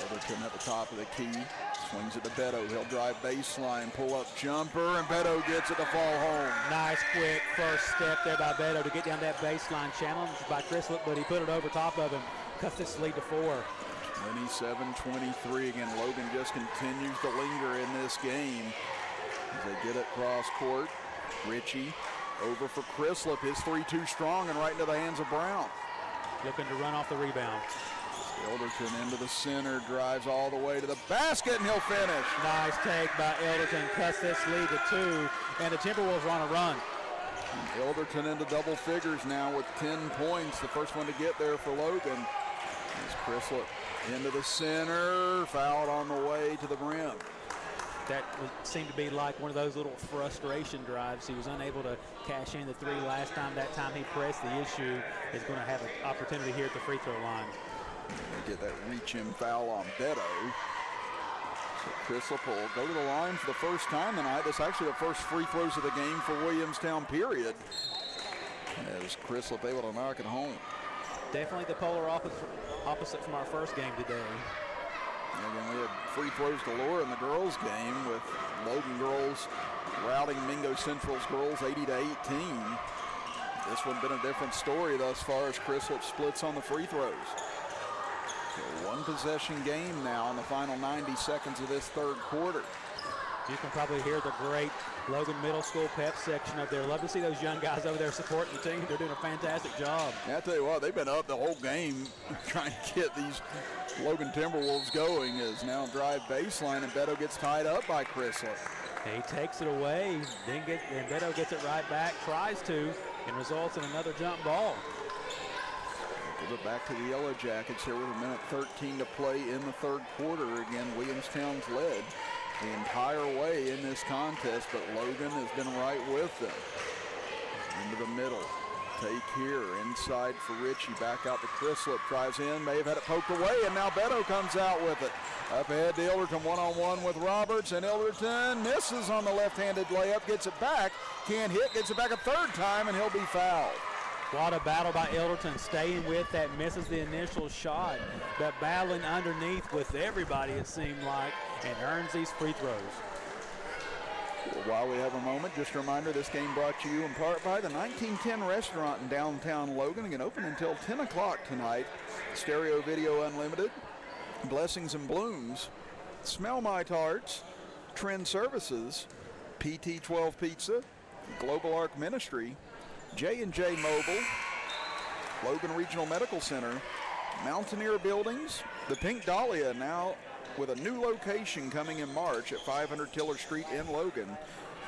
Ilderton at the top of the key, swings it to Beto. He'll drive baseline, pull up jumper, and Beto gets it to fall home. Nice quick first step there by Beto to get down that baseline, challenged by Chrislip, but he put it over top of him, cuts this lead to 4. 27-23. Again, Logan just continues to linger in this game as they get it cross court. Ritchie over for Chrislip. His 3 too strong and right into the hands of Brown. Looking to run off the rebound. Ilderton into the center, drives all the way to the basket, and he'll finish. Nice take by Ilderton, cuts this lead to 2, and the Timberwolves are on a run. Ilderton into double figures now with 10 points, the first one to get there for Logan. As Chrislip into the center, fouled on the way to the rim. That seemed to be like one of those little frustration drives. He was unable to cash in the 3 last time. That time he pressed. The issue is going to have an opportunity here at the free throw line. They get that reach-in foul on Beto. So Chrislip will go to the line for the first time tonight. That's actually the first free throws of the game for Williamstown, period. As Chrislip able to knock it home. Definitely the polar opposite from our first game today. Again, we had free throws galore in the girls' game with Logan girls routing Mingo Central's girls 80-18. This one been a different story thus far as Chrislip splits on the free throws. So 1 possession game now in the final 90 seconds of this 3rd quarter. You can probably hear the great Logan Middle School pep section up there. Love to see those young guys over there supporting the team. They're doing a fantastic job. Yeah, I tell you what, they've been up the whole game trying to get these Logan Timberwolves going. As now drive baseline, and Beto gets tied up by Chrislip. He takes it away, and Beto gets it right back, tries to, and results in another jump ball. Give it back to the Yellow Jackets here with 1:13 to play in the 3rd quarter. Again, Williamstown's led the entire way in this contest, but Logan has been right with them. Into the middle. Take here, inside for Ritchie, back out to Chrislip, drives in, may have had it poked away, and now Beto comes out with it. Up ahead to Ilderton, one-on-one with Roberts, and Ilderton misses on the left-handed layup, gets it back, can't hit, gets it back a 3rd time, and he'll be fouled. What a battle by Ilderton, staying with that, misses the initial shot, but battling underneath with everybody, it seemed like, and earns these free throws. While we have a moment, just a reminder, this game brought to you in part by the 1910 Restaurant in downtown Logan. Again, open until 10 o'clock tonight. Stereo Video Unlimited, Blessings and Blooms, Smell My Tarts, Trend Services, PT12 Pizza, Global Arc Ministry, J&J Mobile, Logan Regional Medical Center, Mountaineer Buildings, the Pink Dahlia now with a new location coming in March at 500 Tiller Street in Logan.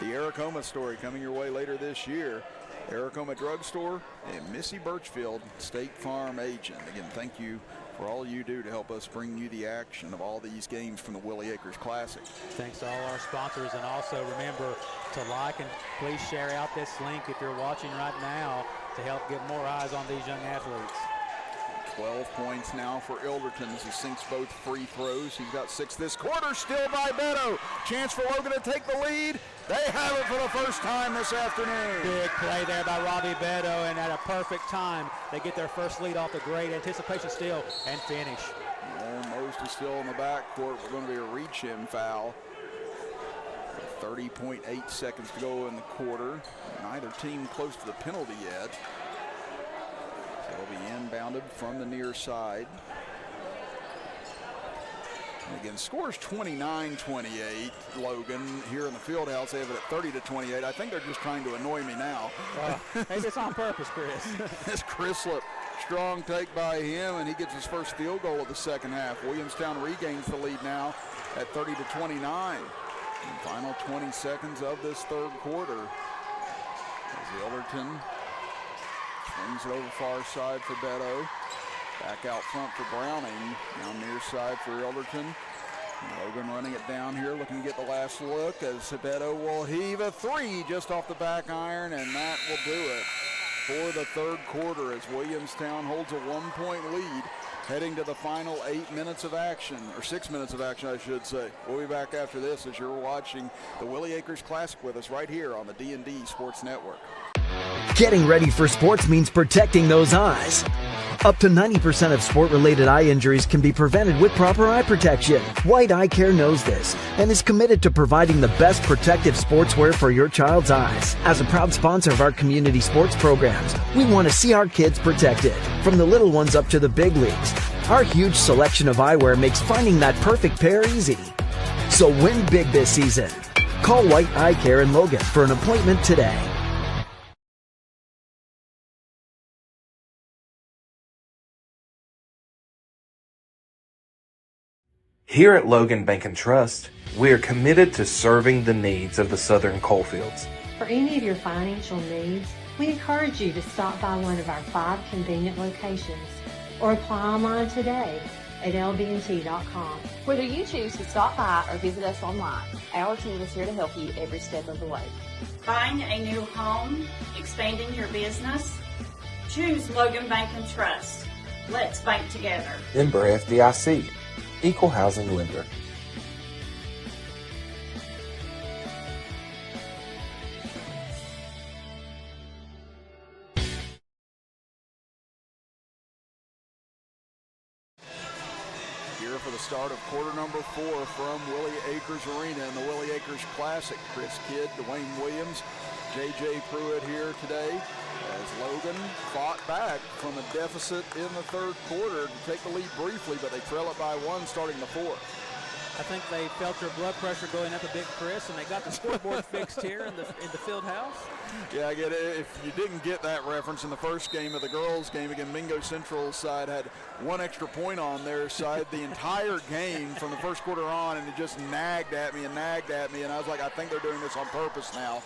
The Aracoma story coming your way later this year. Aracoma Drugstore and Missy Birchfield, State Farm agent. Again, thank you for all you do to help us bring you the action of all these games from the Willie Acres Classic. Thanks to all our sponsors, and also remember to like and please share out this link if you're watching right now to help get more eyes on these young athletes. 12 points now for Ilderton as he sinks both free throws. He's got 6 this quarter, still by Beto. Chance for Logan to take the lead. They have it for the first time this afternoon. Big play there by Robbie Beto, and at a perfect time, they get their first lead off the great anticipation steal and finish. Almost is still in the backcourt. We're going to be a reach-in foul. 30.8 seconds to go in the quarter. Neither team close to the penalty yet. It'll be inbounded from the near side. And again, scores 29-28. Logan here in the field house. They have it at 30-28. I think they're just trying to annoy me now. Maybe it's on purpose, Chris. It's Chrislip. Strong take by him, and he gets his first field goal of the second half. Williamstown regains the lead now at 30-29. And final 20 seconds of this third quarter. As Ilderton swings it over far side for Beto. Back out front for Browning. Now near side for Ilderton. Logan running it down here, looking to get the last look as Beto will heave a three just off the back iron, and that will do it for the third quarter as Williamstown holds a 1-point lead heading to the final 8 minutes of action, or 6 minutes of action, I should say. We'll be back after this as you're watching the Willie Acres Classic with us right here on the D&D Sports Network. Getting ready for sports means protecting those eyes. Up to 90% of sport-related eye injuries can be prevented with proper eye protection. White Eye Care knows this and is committed to providing the best protective sportswear for your child's eyes. As a proud sponsor of our community sports programs, we want to see our kids protected, from the little ones up to the big leagues. Our huge selection of eyewear makes finding that perfect pair easy. So win big this season. Call White Eye Care in Logan for an appointment today. Here at Logan Bank and Trust, we are committed to serving the needs of the Southern coalfields. For any of your financial needs, we encourage you to stop by one of our 5 convenient locations or apply online today at lbnt.com. Whether you choose to stop by or visit us online, our team is here to help you every step of the way. Buying a new home, expanding your business? Choose Logan Bank and Trust. Let's bank together. Member FDIC, Equal Housing Lender. Here for the start of quarter number 4 from Willie Acres Arena in the Willie Acres Classic. Chris Kidd, Dwayne Williams, J.J. Pruitt here today as Logan fought back from a deficit in the third quarter to take the lead briefly, but they trail it by 1 starting the fourth. I think they felt their blood pressure going up a bit, Chris, and they got the scoreboard fixed here in the field house. Yeah, I get it. If you didn't get that reference in the first game of the girls' game, again, Mingo Central's side had 1 extra point on their side the entire game from the first quarter on, and it just nagged at me, and I was like, I think they're doing this on purpose now.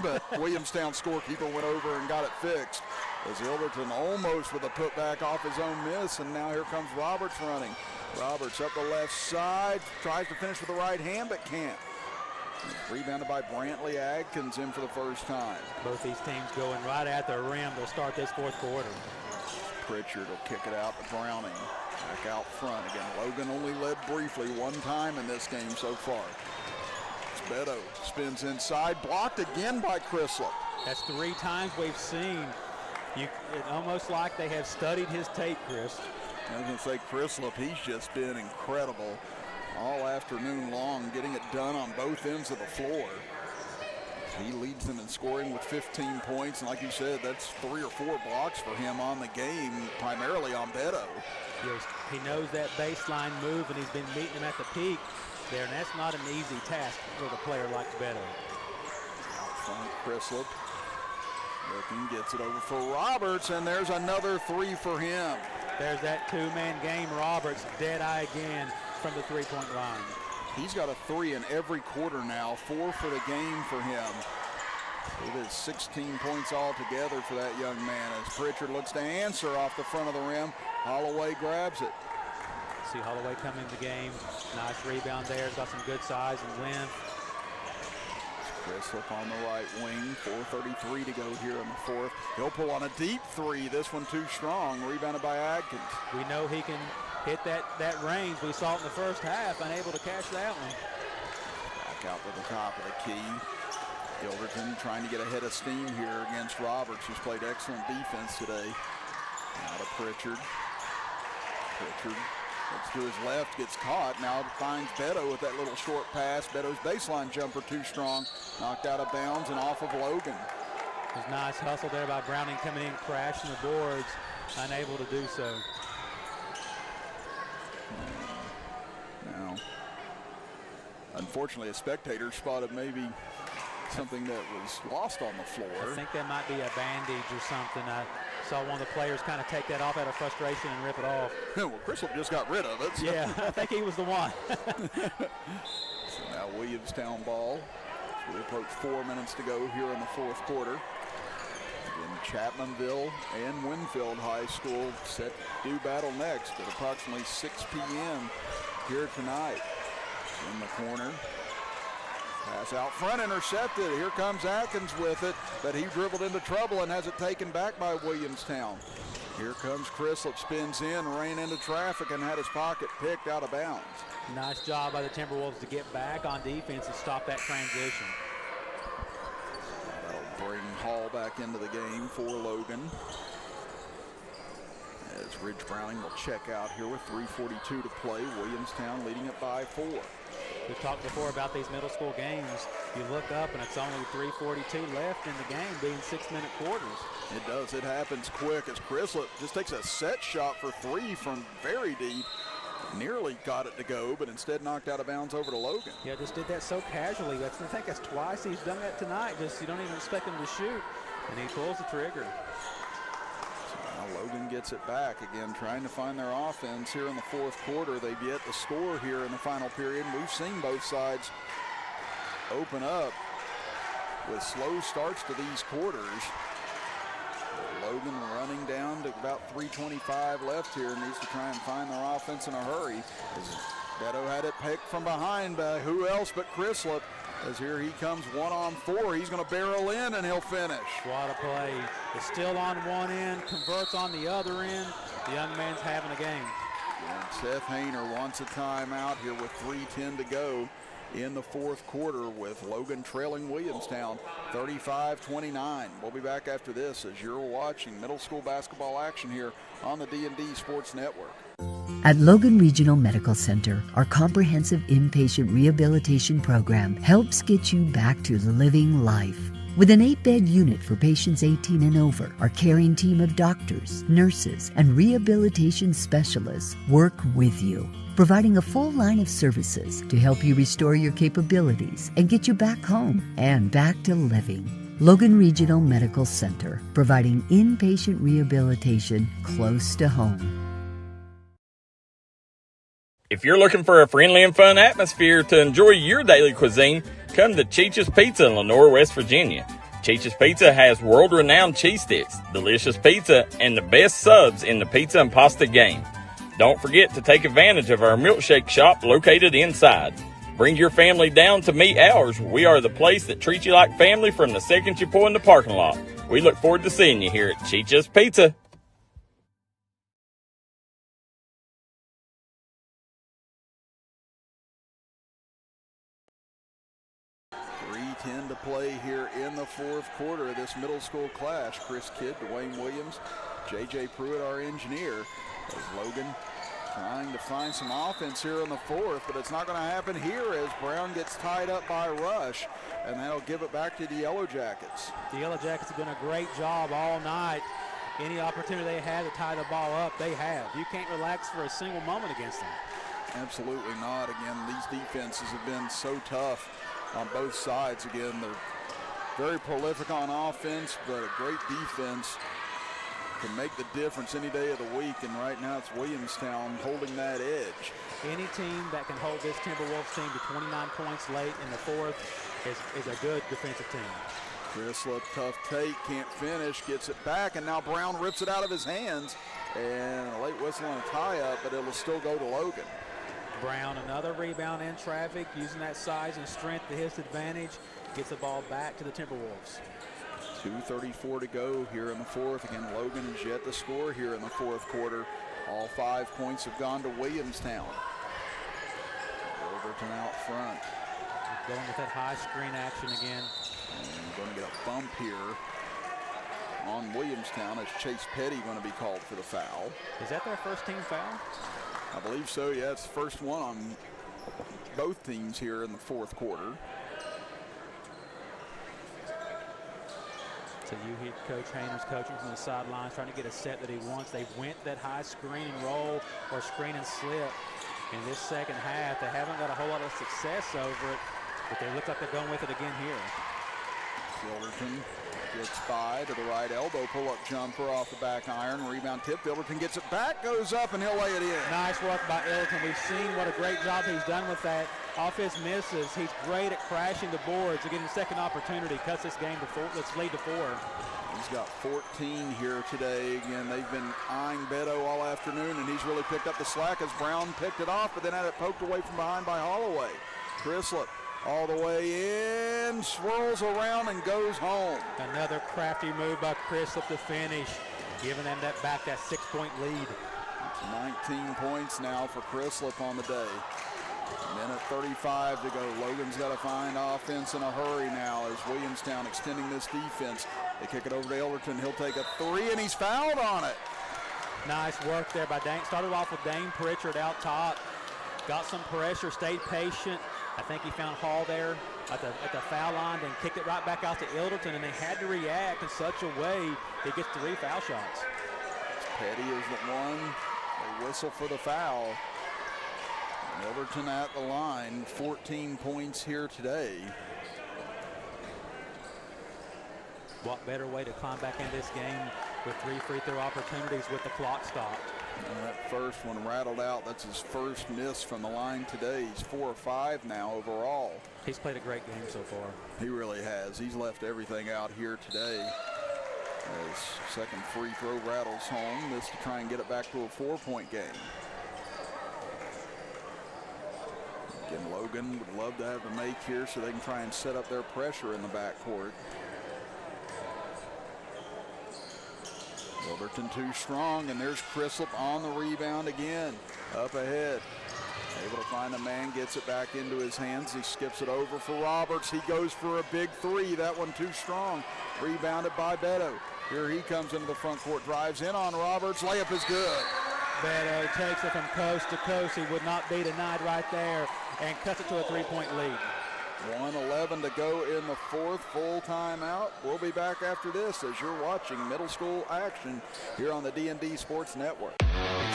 But Williamstown scorekeeper went over and got it fixed as Ilderton almost with a putback off his own miss, and now here comes Roberts running. Roberts up the left side, tries to finish with the right hand, but can't. Rebounded by Brantley Adkins in for the first time. Both these teams going right at the rim. They'll start this fourth quarter. Pritchard will kick it out to Browning. Back out front again. Logan only led briefly 1 time in this game so far. Beto spins inside, blocked again by Chrislip. That's 3 times we've seen. It's almost like they have studied his tape, Chris. I was going to say, Chrislip, he's just been incredible all afternoon long, getting it done on both ends of the floor. He leads them in scoring with 15 points, and like you said, that's 3 or 4 blocks for him on the game, primarily on Beto. Yes, he knows that baseline move, and he's been meeting him at the peak there, and that's not an easy task for the player like Beto. Out front, Chrislip. Looking, gets it over for Roberts, and there's another 3 for him. There's that 2-man game. Roberts, dead eye again from the 3-point line. He's got a 3 in every quarter now, 4 for the game for him. It is 16 points altogether for that young man as Pritchard looks to answer off the front of the rim. Holloway grabs it. See Holloway come in the game. Nice rebound there. Got some good size and length. Chrislip on the right wing, 4:33 to go here in the fourth. He'll pull on a deep 3. This one too strong, rebounded by Adkins. We know he can hit that range. We saw it in the first half, unable to catch that one. Back out to the top of the key. Ilderton trying to get ahead of steam here against Roberts, who's played excellent defense today. Now to Pritchard. Pritchard looks to his left, gets caught. Now finds Beto with that little short pass. Beto's baseline jumper too strong. Knocked out of bounds and off of Logan. There's nice hustle there by Browning coming in, crashing the boards. unable to do so. Now, unfortunately, a spectator spotted maybe something that was lost on the floor. I think that might be a bandage or something. I saw one of the players kind of take that off out of frustration and rip it off. Well, Chrislop just got rid of it. So. Yeah, I think he was the one. So now Williamstown ball. We approach 4 minutes to go here in the fourth quarter. Again, Chapmanville and Winfield High School set to do battle next at approximately 6 p.m. here tonight. In the corner. Pass out front, intercepted. Here comes Atkins with it, but he dribbled into trouble and has it taken back by Williamstown. Here comes Chrislop, spins in, ran into traffic, and had his pocket picked out of bounds. Nice job by the Timberwolves to get back on defense and stop that transition. That'll bring Hall back into the game for Logan. As Ridge Browning will check out here with 3:42 to play. Williamstown leading it by 4. We've talked before about these middle school games. You look up and it's only 3:42 left in the game, being 6-minute quarters. It does. It happens quick as Chrislop just takes a set shot for 3 from very deep. Nearly got it to go, but instead knocked out of bounds over to Logan. Yeah, just did that so casually. I think that's twice he's done that tonight. Just you don't even expect him to shoot, and he pulls the trigger. Now Logan gets it back again, trying to find their offense here in the fourth quarter. They've yet to score here in the final period. We've seen both sides open up with slow starts to these quarters. Logan running down to about 3:25 left here, needs to try and find their offense in a hurry. Beto had it picked from behind by who else but Chrislop. As here he comes 1-on-4. He's going to barrel in and he'll finish. What a play. It's still on one end, converts on the other end. The young man's having a game. And Seth Hayner wants a timeout here with 3:10 to go in the fourth quarter, with Logan trailing Williamstown 35-29. We'll be back after this as you're watching middle school basketball action here on the D&D Sports Network. At Logan Regional Medical Center, our comprehensive inpatient rehabilitation program helps get you back to living life. With an 8-bed unit for patients 18 and over, our caring team of doctors, nurses, and rehabilitation specialists work with you, providing a full line of services to help you restore your capabilities and get you back home and back to living. Logan Regional Medical Center, providing inpatient rehabilitation close to home. If you're looking for a friendly and fun atmosphere to enjoy your daily cuisine, come to Cheech's Pizza in Lenore, West Virginia. Cheech's Pizza has world-renowned cheese sticks, delicious pizza, and the best subs in the pizza and pasta game. Don't forget to take advantage of our milkshake shop located inside. Bring your family down to meet ours. We are the place that treats you like family from the second you pull in the parking lot. We look forward to seeing you here at Cheech's Pizza. To play here in the fourth quarter of this middle school clash. Chris Kidd, Dwayne Williams, J.J. Pruitt, our engineer, as Logan trying to find some offense here in the fourth, but it's not going to happen here as Brown gets tied up by Rush, and that'll give it back to the Yellow Jackets. The Yellow Jackets have done a great job all night. Any opportunity they had to tie the ball up, they have. You can't relax for a single moment against them. Absolutely not. Again, these defenses have been so tough on both sides. Again, they're very prolific on offense, but a great defense can make the difference any day of the week, and right now it's Williamstown holding that edge. Any team that can hold this Timberwolves team to 29 points late in the fourth is a good defensive team. Chrislop, tough take, can't finish, gets it back, and now Brown rips it out of his hands, and a late whistle and a tie-up, but it'll still go to Logan. Brown, another rebound in traffic, using that size and strength to his advantage, gets the ball back to the Timberwolves. 2:34 to go here in the fourth. Again, Logan is yet to score here in the fourth quarter. All 5 points have gone to Williamstown. Overton out front. Going with that high screen action again. And we're going to get a bump here on Williamstown as Chase Petty going to be called for the foul. Is that their first team foul? I believe so, yeah. It's the first one on both teams here in the fourth quarter. So you hear Coach Hayner's coaching from the sidelines, trying to get a set that he wants. They went that high screen and roll or screen and slip in this second half. They haven't got a whole lot of success over it, but they look like they're going with it again here. Ilderton gets by to the right elbow, pull-up jumper off the back iron, rebound tip. Ilderton gets it back, goes up, and he'll lay it in. Nice work by Ilderton. We've seen what a great job he's done with that. Off his misses, he's great at crashing the boards. Again, the second opportunity cuts this game to 4. Let's lead to 4. He's got 14 here today. Again, they've been eyeing Beto all afternoon, and he's really picked up the slack as Brown picked it off, but then had it poked away from behind by Holloway. Chrislip all the way in, swirls around and goes home. Another crafty move by Chrislip to finish, giving them that 6-point lead. It's 19 points now for Chrislip on the day. Minute 35 to go. Logan's got to find offense in a hurry now as Williamstown extending this defense. They kick it over to Ilderton. He'll take a 3, and he's fouled on it. Nice work there by Dane. Started off with Dane Pritchard out top. Got some pressure, stayed patient. I think he found Hall there at the foul line, then kicked it right back out to Ilderton, and they had to react in such a way he gets 3 foul shots. Petty is the one. They whistle for the foul. Ilderton at the line, 14 points here today. What better way to climb back in this game with 3 free throw opportunities with the clock stopped. And that first one rattled out. That's his first miss from the line today. He's 4 or 5 now overall. He's played a great game so far. He really has. He's left everything out here today. As second free throw rattles home. This to try and get it back to a 4-point game. Again, Logan would love to have the make here so they can try and set up their pressure in the backcourt. Ilderton too strong, and there's Chrislip on the rebound again. Up ahead. Able to find a man, gets it back into his hands. He skips it over for Roberts. He goes for a big 3. That one too strong. Rebounded by Beto. Here he comes into the front court, drives in on Roberts. Layup is good. Beto takes it from coast to coast. He would not be denied right there and cuts it to a 3-point lead. 1:11 to go in the 4th, full timeout. We'll be back after this as you're watching middle school action here on the D&D Sports Network.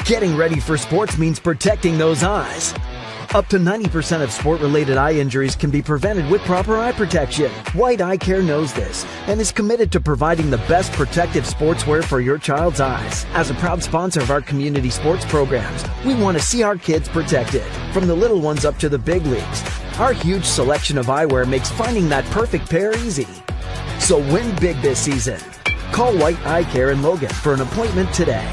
Getting ready for sports means protecting those eyes. Up to 90% of sport-related eye injuries can be prevented with proper eye protection. White Eye Care knows this and is committed to providing the best protective sportswear for your child's eyes. As a proud sponsor of our community sports programs, we want to see our kids protected, from the little ones up to the big leagues. Our huge selection of eyewear makes finding that perfect pair easy. So win big this season. Call White Eye Care in Logan for an appointment today.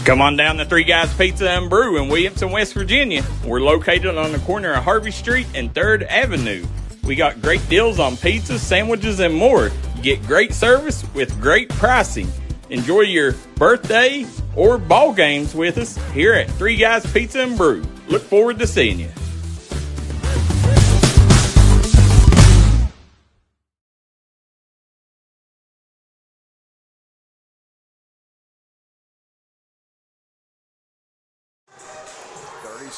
Come on down to Three Guys Pizza and Brew in Williamstown, West Virginia. We're located on the corner of Harvey Street and 3rd Avenue. We got great deals on pizzas, sandwiches, and more. You get great service with great pricing. Enjoy your birthday or ball games with us here at Three Guys Pizza and Brew. Look forward to seeing you.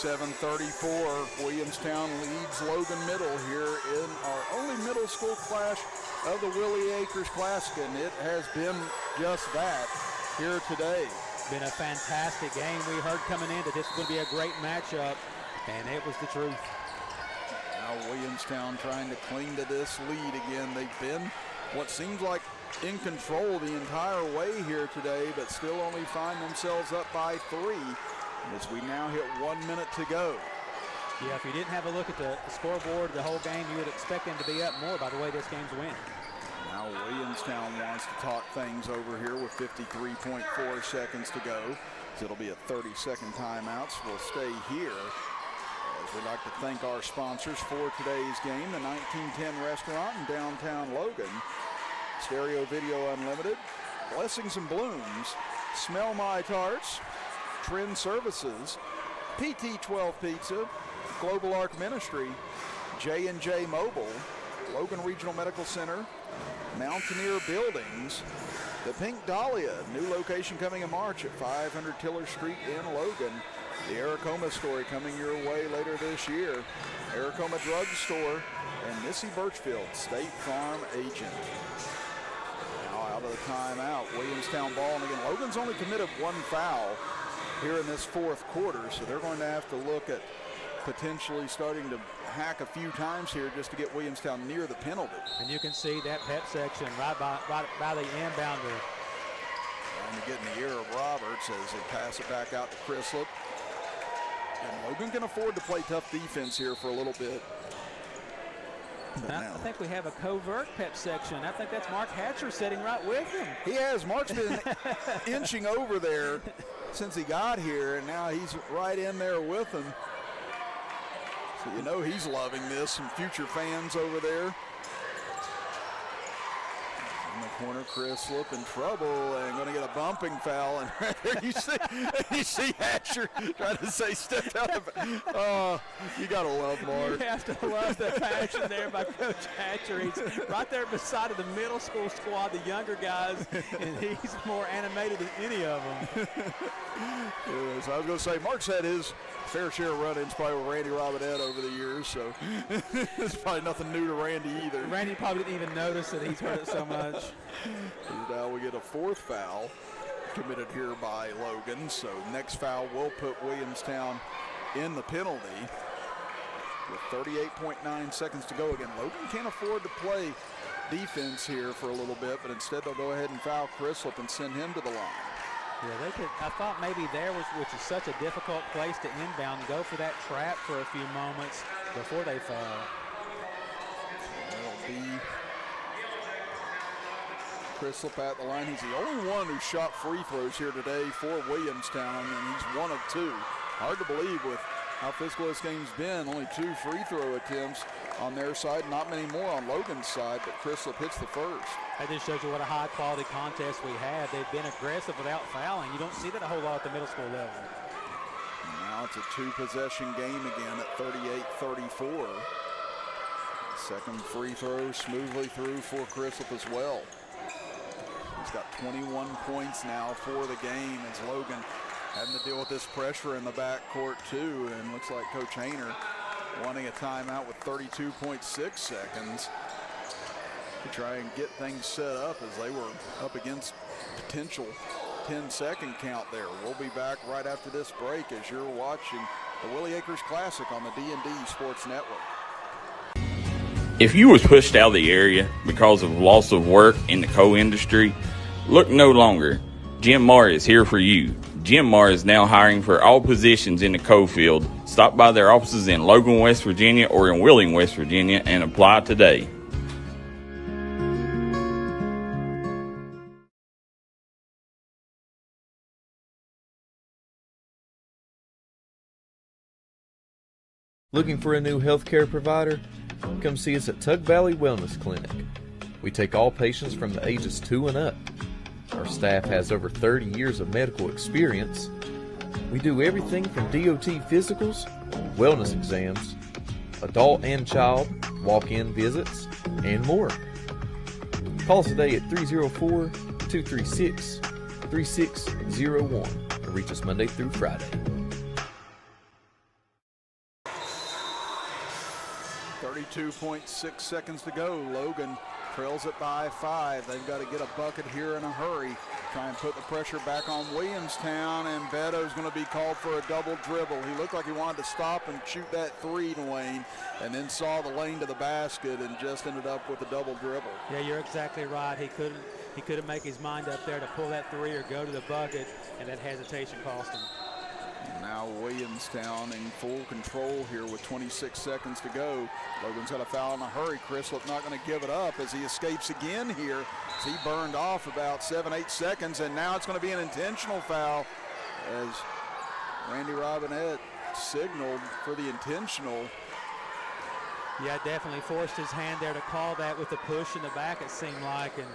.34, Williamstown leads Logan Middle here in our only middle school clash of the Willie Acres Classic, and it has been just that here today. Been a fantastic game. We heard coming in that this was going to be a great matchup, and it was the truth. Now Williamstown trying to cling to this lead again. They've been what seems like in control the entire way here today, but still only find themselves up by 3. As we now hit 1 minute to go. Yeah, if you didn't have a look at the scoreboard the whole game, you would expect them to be up more by the way this game's went. Now Williamstown wants to talk things over here with 53.4 seconds to go. So it'll be a 30-second timeout, so we'll stay here. As we'd like to thank our sponsors for today's game, the 1910 Restaurant in downtown Logan, Stereo Video Unlimited, Blessings and Blooms, Smell My Tarts, Trend Services, PT12 Pizza, Global Arc Ministry, J&J Mobile, Logan Regional Medical Center, Mountaineer Buildings, The Pink Dahlia, new location coming in March at 500 Tiller Street in Logan. The Aracoma story coming your way later this year. Aracoma Drug Store and Missy Birchfield, State Farm agent. Now out of the timeout, Williamstown ball, and again, Logan's only committed one foul here in this fourth quarter, so they're going to have to look at potentially starting to hack a few times here just to get Williamstown near the penalty. And you can see that pep section right by the inbounder. Trying to get in the ear of Roberts as they pass it back out to Chrislip. And Logan can afford to play tough defense here for a little bit. I think we have a covert pep section. I think that's Mark Hatcher sitting right with him. He has. Mark's been inching over there since he got here, and now he's right in there with him. So you know he's loving this. Some future fans over there. In the corner, Chrislip in trouble and going to get a bumping foul. And right there you see Hatcher trying to say step out of it. Oh, you got to love Mark. You have to love the passion there by Coach Hatcher. He's right there beside of the middle school squad, the younger guys, and he's more animated than any of them. Yes, I was going to say, Mark's had his fair share of run-ins probably with Randy Robinette over the years, so it's probably nothing new to Randy either. Randy probably didn't even notice that he's heard it so much. Now we get a fourth foul committed here by Logan, so next foul will put Williamstown in the penalty with 38.9 seconds to go. Again, Logan can't afford to play defense here for a little bit, but instead they'll go ahead and foul Chrislip and send him to the line. Yeah, they could. I thought maybe there was, which is such a difficult place to inbound, go for that trap for a few moments before they foul. That'll be Chrislip at the line. He's the only one who shot free throws here today for Williamstown, and he's one of two. Hard to believe with how physical this game's been. Only 2 free throw attempts on their side, not many more on Logan's side, but Chrislip hits the first. That just shows you what a high-quality contest we have. They've been aggressive without fouling. You don't see that a whole lot at the middle school level. And now it's a 2-possession game again at 38-34. Second free throw smoothly through for Chrislip as well. He's got 21 points now for the game as Logan having to deal with this pressure in the backcourt too, and looks like Coach Hayner wanting a timeout with 32.6 seconds to try and get things set up as they were up against potential 10-second count there. We'll be back right after this break as you're watching the Willie Acres Classic on the D&D Sports Network. If you was pushed out of the area because of loss of work in the coal industry, look no longer. Jim Marr is here for you. Jim Marr is now hiring for all positions in the coal field. Stop by their offices in Logan, West Virginia or in Wheeling, West Virginia and apply today. Looking for a new healthcare provider? Come see us at Tug Valley Wellness Clinic. We take all patients from the ages 2 and up. Our staff has over 30 years of medical experience. We do everything from DOT physicals, wellness exams, adult and child, walk-in visits, and more. Call us today at 304-236-3601 or reach us Monday through Friday. 32.6 seconds to go. Logan trails it by 5. They've got to get a bucket here in a hurry. Try and put the pressure back on Williamstown, and Beto's going to be called for a double dribble. He looked like he wanted to stop and shoot that 3, Dwayne, and then saw the lane to the basket and just ended up with a double dribble. Yeah, you're exactly right. He couldn't make his mind up there to pull that 3 or go to the bucket, and that hesitation cost him. Now Williamstown in full control here with 26 seconds to go. Logan's got a foul in a hurry. Chrislip not going to give it up as he escapes again here. As he burned off about 7-8 seconds, and now it's going to be an intentional foul as Randy Robinette signaled for the intentional. Yeah, definitely forced his hand there to call that with the push in the back, it seemed like, and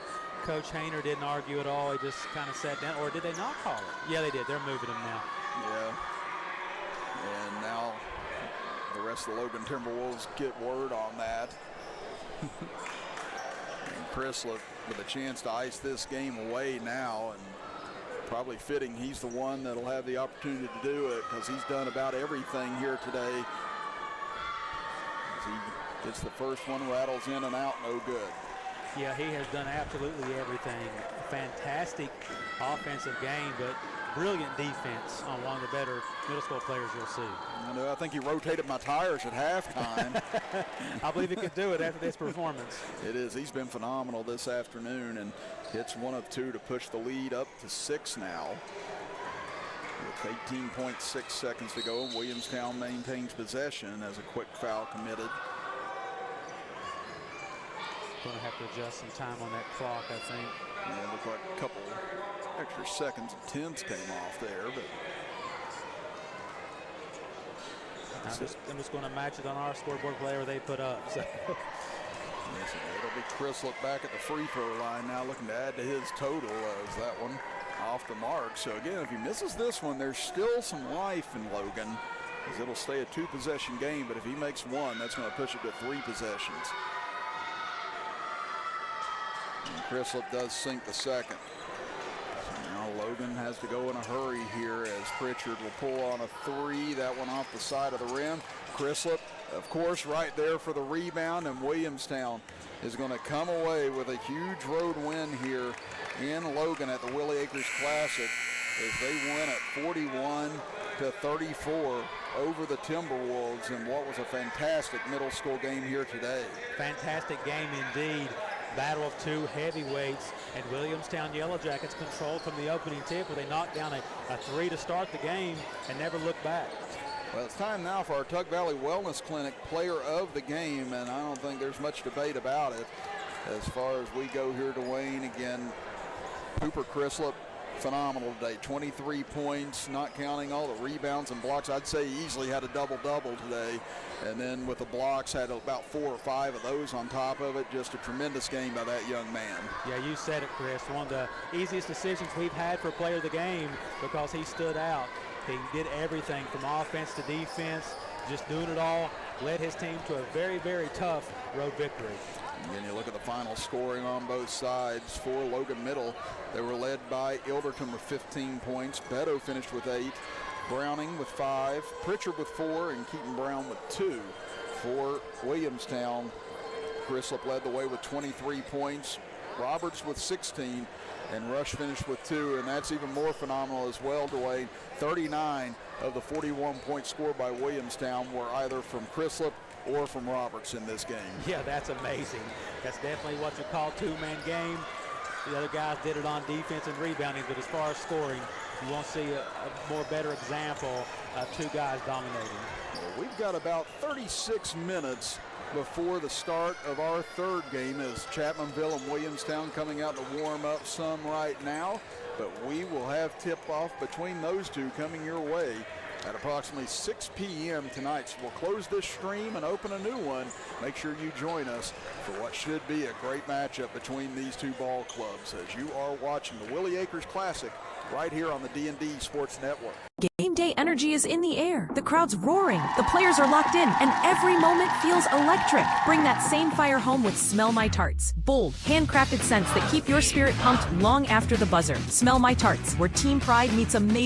Coach Hayner didn't argue at all. He just kind of sat down. Or did they not call it? Yeah, they did. They're moving him now. Yeah. And now the rest of the Logan Timberwolves get word on that. Chrislip with a chance to ice this game away now, and probably fitting he's the one that'll have the opportunity to do it, because he's done about everything here today. As he gets the first one, rattles in and out, no good. Yeah, he has done absolutely everything. Fantastic offensive game, but brilliant defense on one of the better middle school players you'll see. I think he rotated my tires at halftime. I believe he could do it after this performance. It is. He's been phenomenal this afternoon and hits 1 of 2 to push the lead up to 6 now. With 18.6 seconds to go, Williamstown maintains possession as a quick foul committed. Going to have to adjust some time on that clock, I think. Yeah, it looked like a couple extra seconds and tenths came off there, but I'm just going to match it on our scoreboard, whatever they put up. So. Yes, it'll be Chrislip back at the free throw line now, looking to add to his total as that one off the mark. So again, if he misses this one, there's still some life in Logan, as it'll stay a 2-possession game, but if he makes one, that's going to push it to 3 possessions. And Chrislip does sink the second. So now Logan has to go in a hurry here as Pritchard will pull on a 3. That one off the side of the rim. Chrislip, of course, right there for the rebound, and Williamstown is going to come away with a huge road win here in Logan at the Willie Acres Classic as they win at 41-34 over the Timberwolves in what was a fantastic middle school game here today. Fantastic game indeed. Battle of 2 heavyweights, and Williamstown Yellow Jackets controlled from the opening tip where they knocked down a 3 to start the game and never looked back. Well, it's time now for our Tug Valley Wellness Clinic player of the game, and I don't think there's much debate about it. As far as we go here, Dwayne, again, Cooper Chrislip, phenomenal today. 23 points, not counting all the rebounds and blocks. I'd say he easily had a double-double today. And then with the blocks, had about 4 or 5 of those on top of it. Just a tremendous game by that young man. Yeah, you said it, Chris. One of the easiest decisions we've had for player of the game because he stood out. He did everything from offense to defense, just doing it all, led his team to a very, very tough road victory. And then you look at the final scoring on both sides. For Logan Middle, they were led by Ilderton with 15 points. Beto finished with 8. Browning with 5. Pritchard with 4. And Keaton Brown with 2. For Williamstown, Chrislip led the way with 23 points. Roberts with 16. And Rush finished with 2. And that's even more phenomenal as well, Dwayne. 39 of the 41 points scored by Williamstown were either from Chrislip or from Roberts in this game. Yeah, that's amazing. That's definitely what you call two-man game. The other guys did it on defense and rebounding, but as far as scoring, you won't see a more better example of 2 guys dominating. Well, we've got about 36 minutes before the start of our 3rd game as Chapmanville and Williamstown coming out to warm up some right now, but we will have tip-off between those 2 coming your way at approximately 6 p.m. tonight. So we'll close this stream and open a new one. Make sure you join us for what should be a great matchup between these 2 ball clubs as you are watching the Willie Acres Classic right here on the D&D Sports Network. Game day energy is in the air. The crowd's roaring. The players are locked in, and every moment feels electric. Bring that same fire home with Smell My Tarts. Bold, handcrafted scents that keep your spirit pumped long after the buzzer. Smell My Tarts, where team pride meets amazing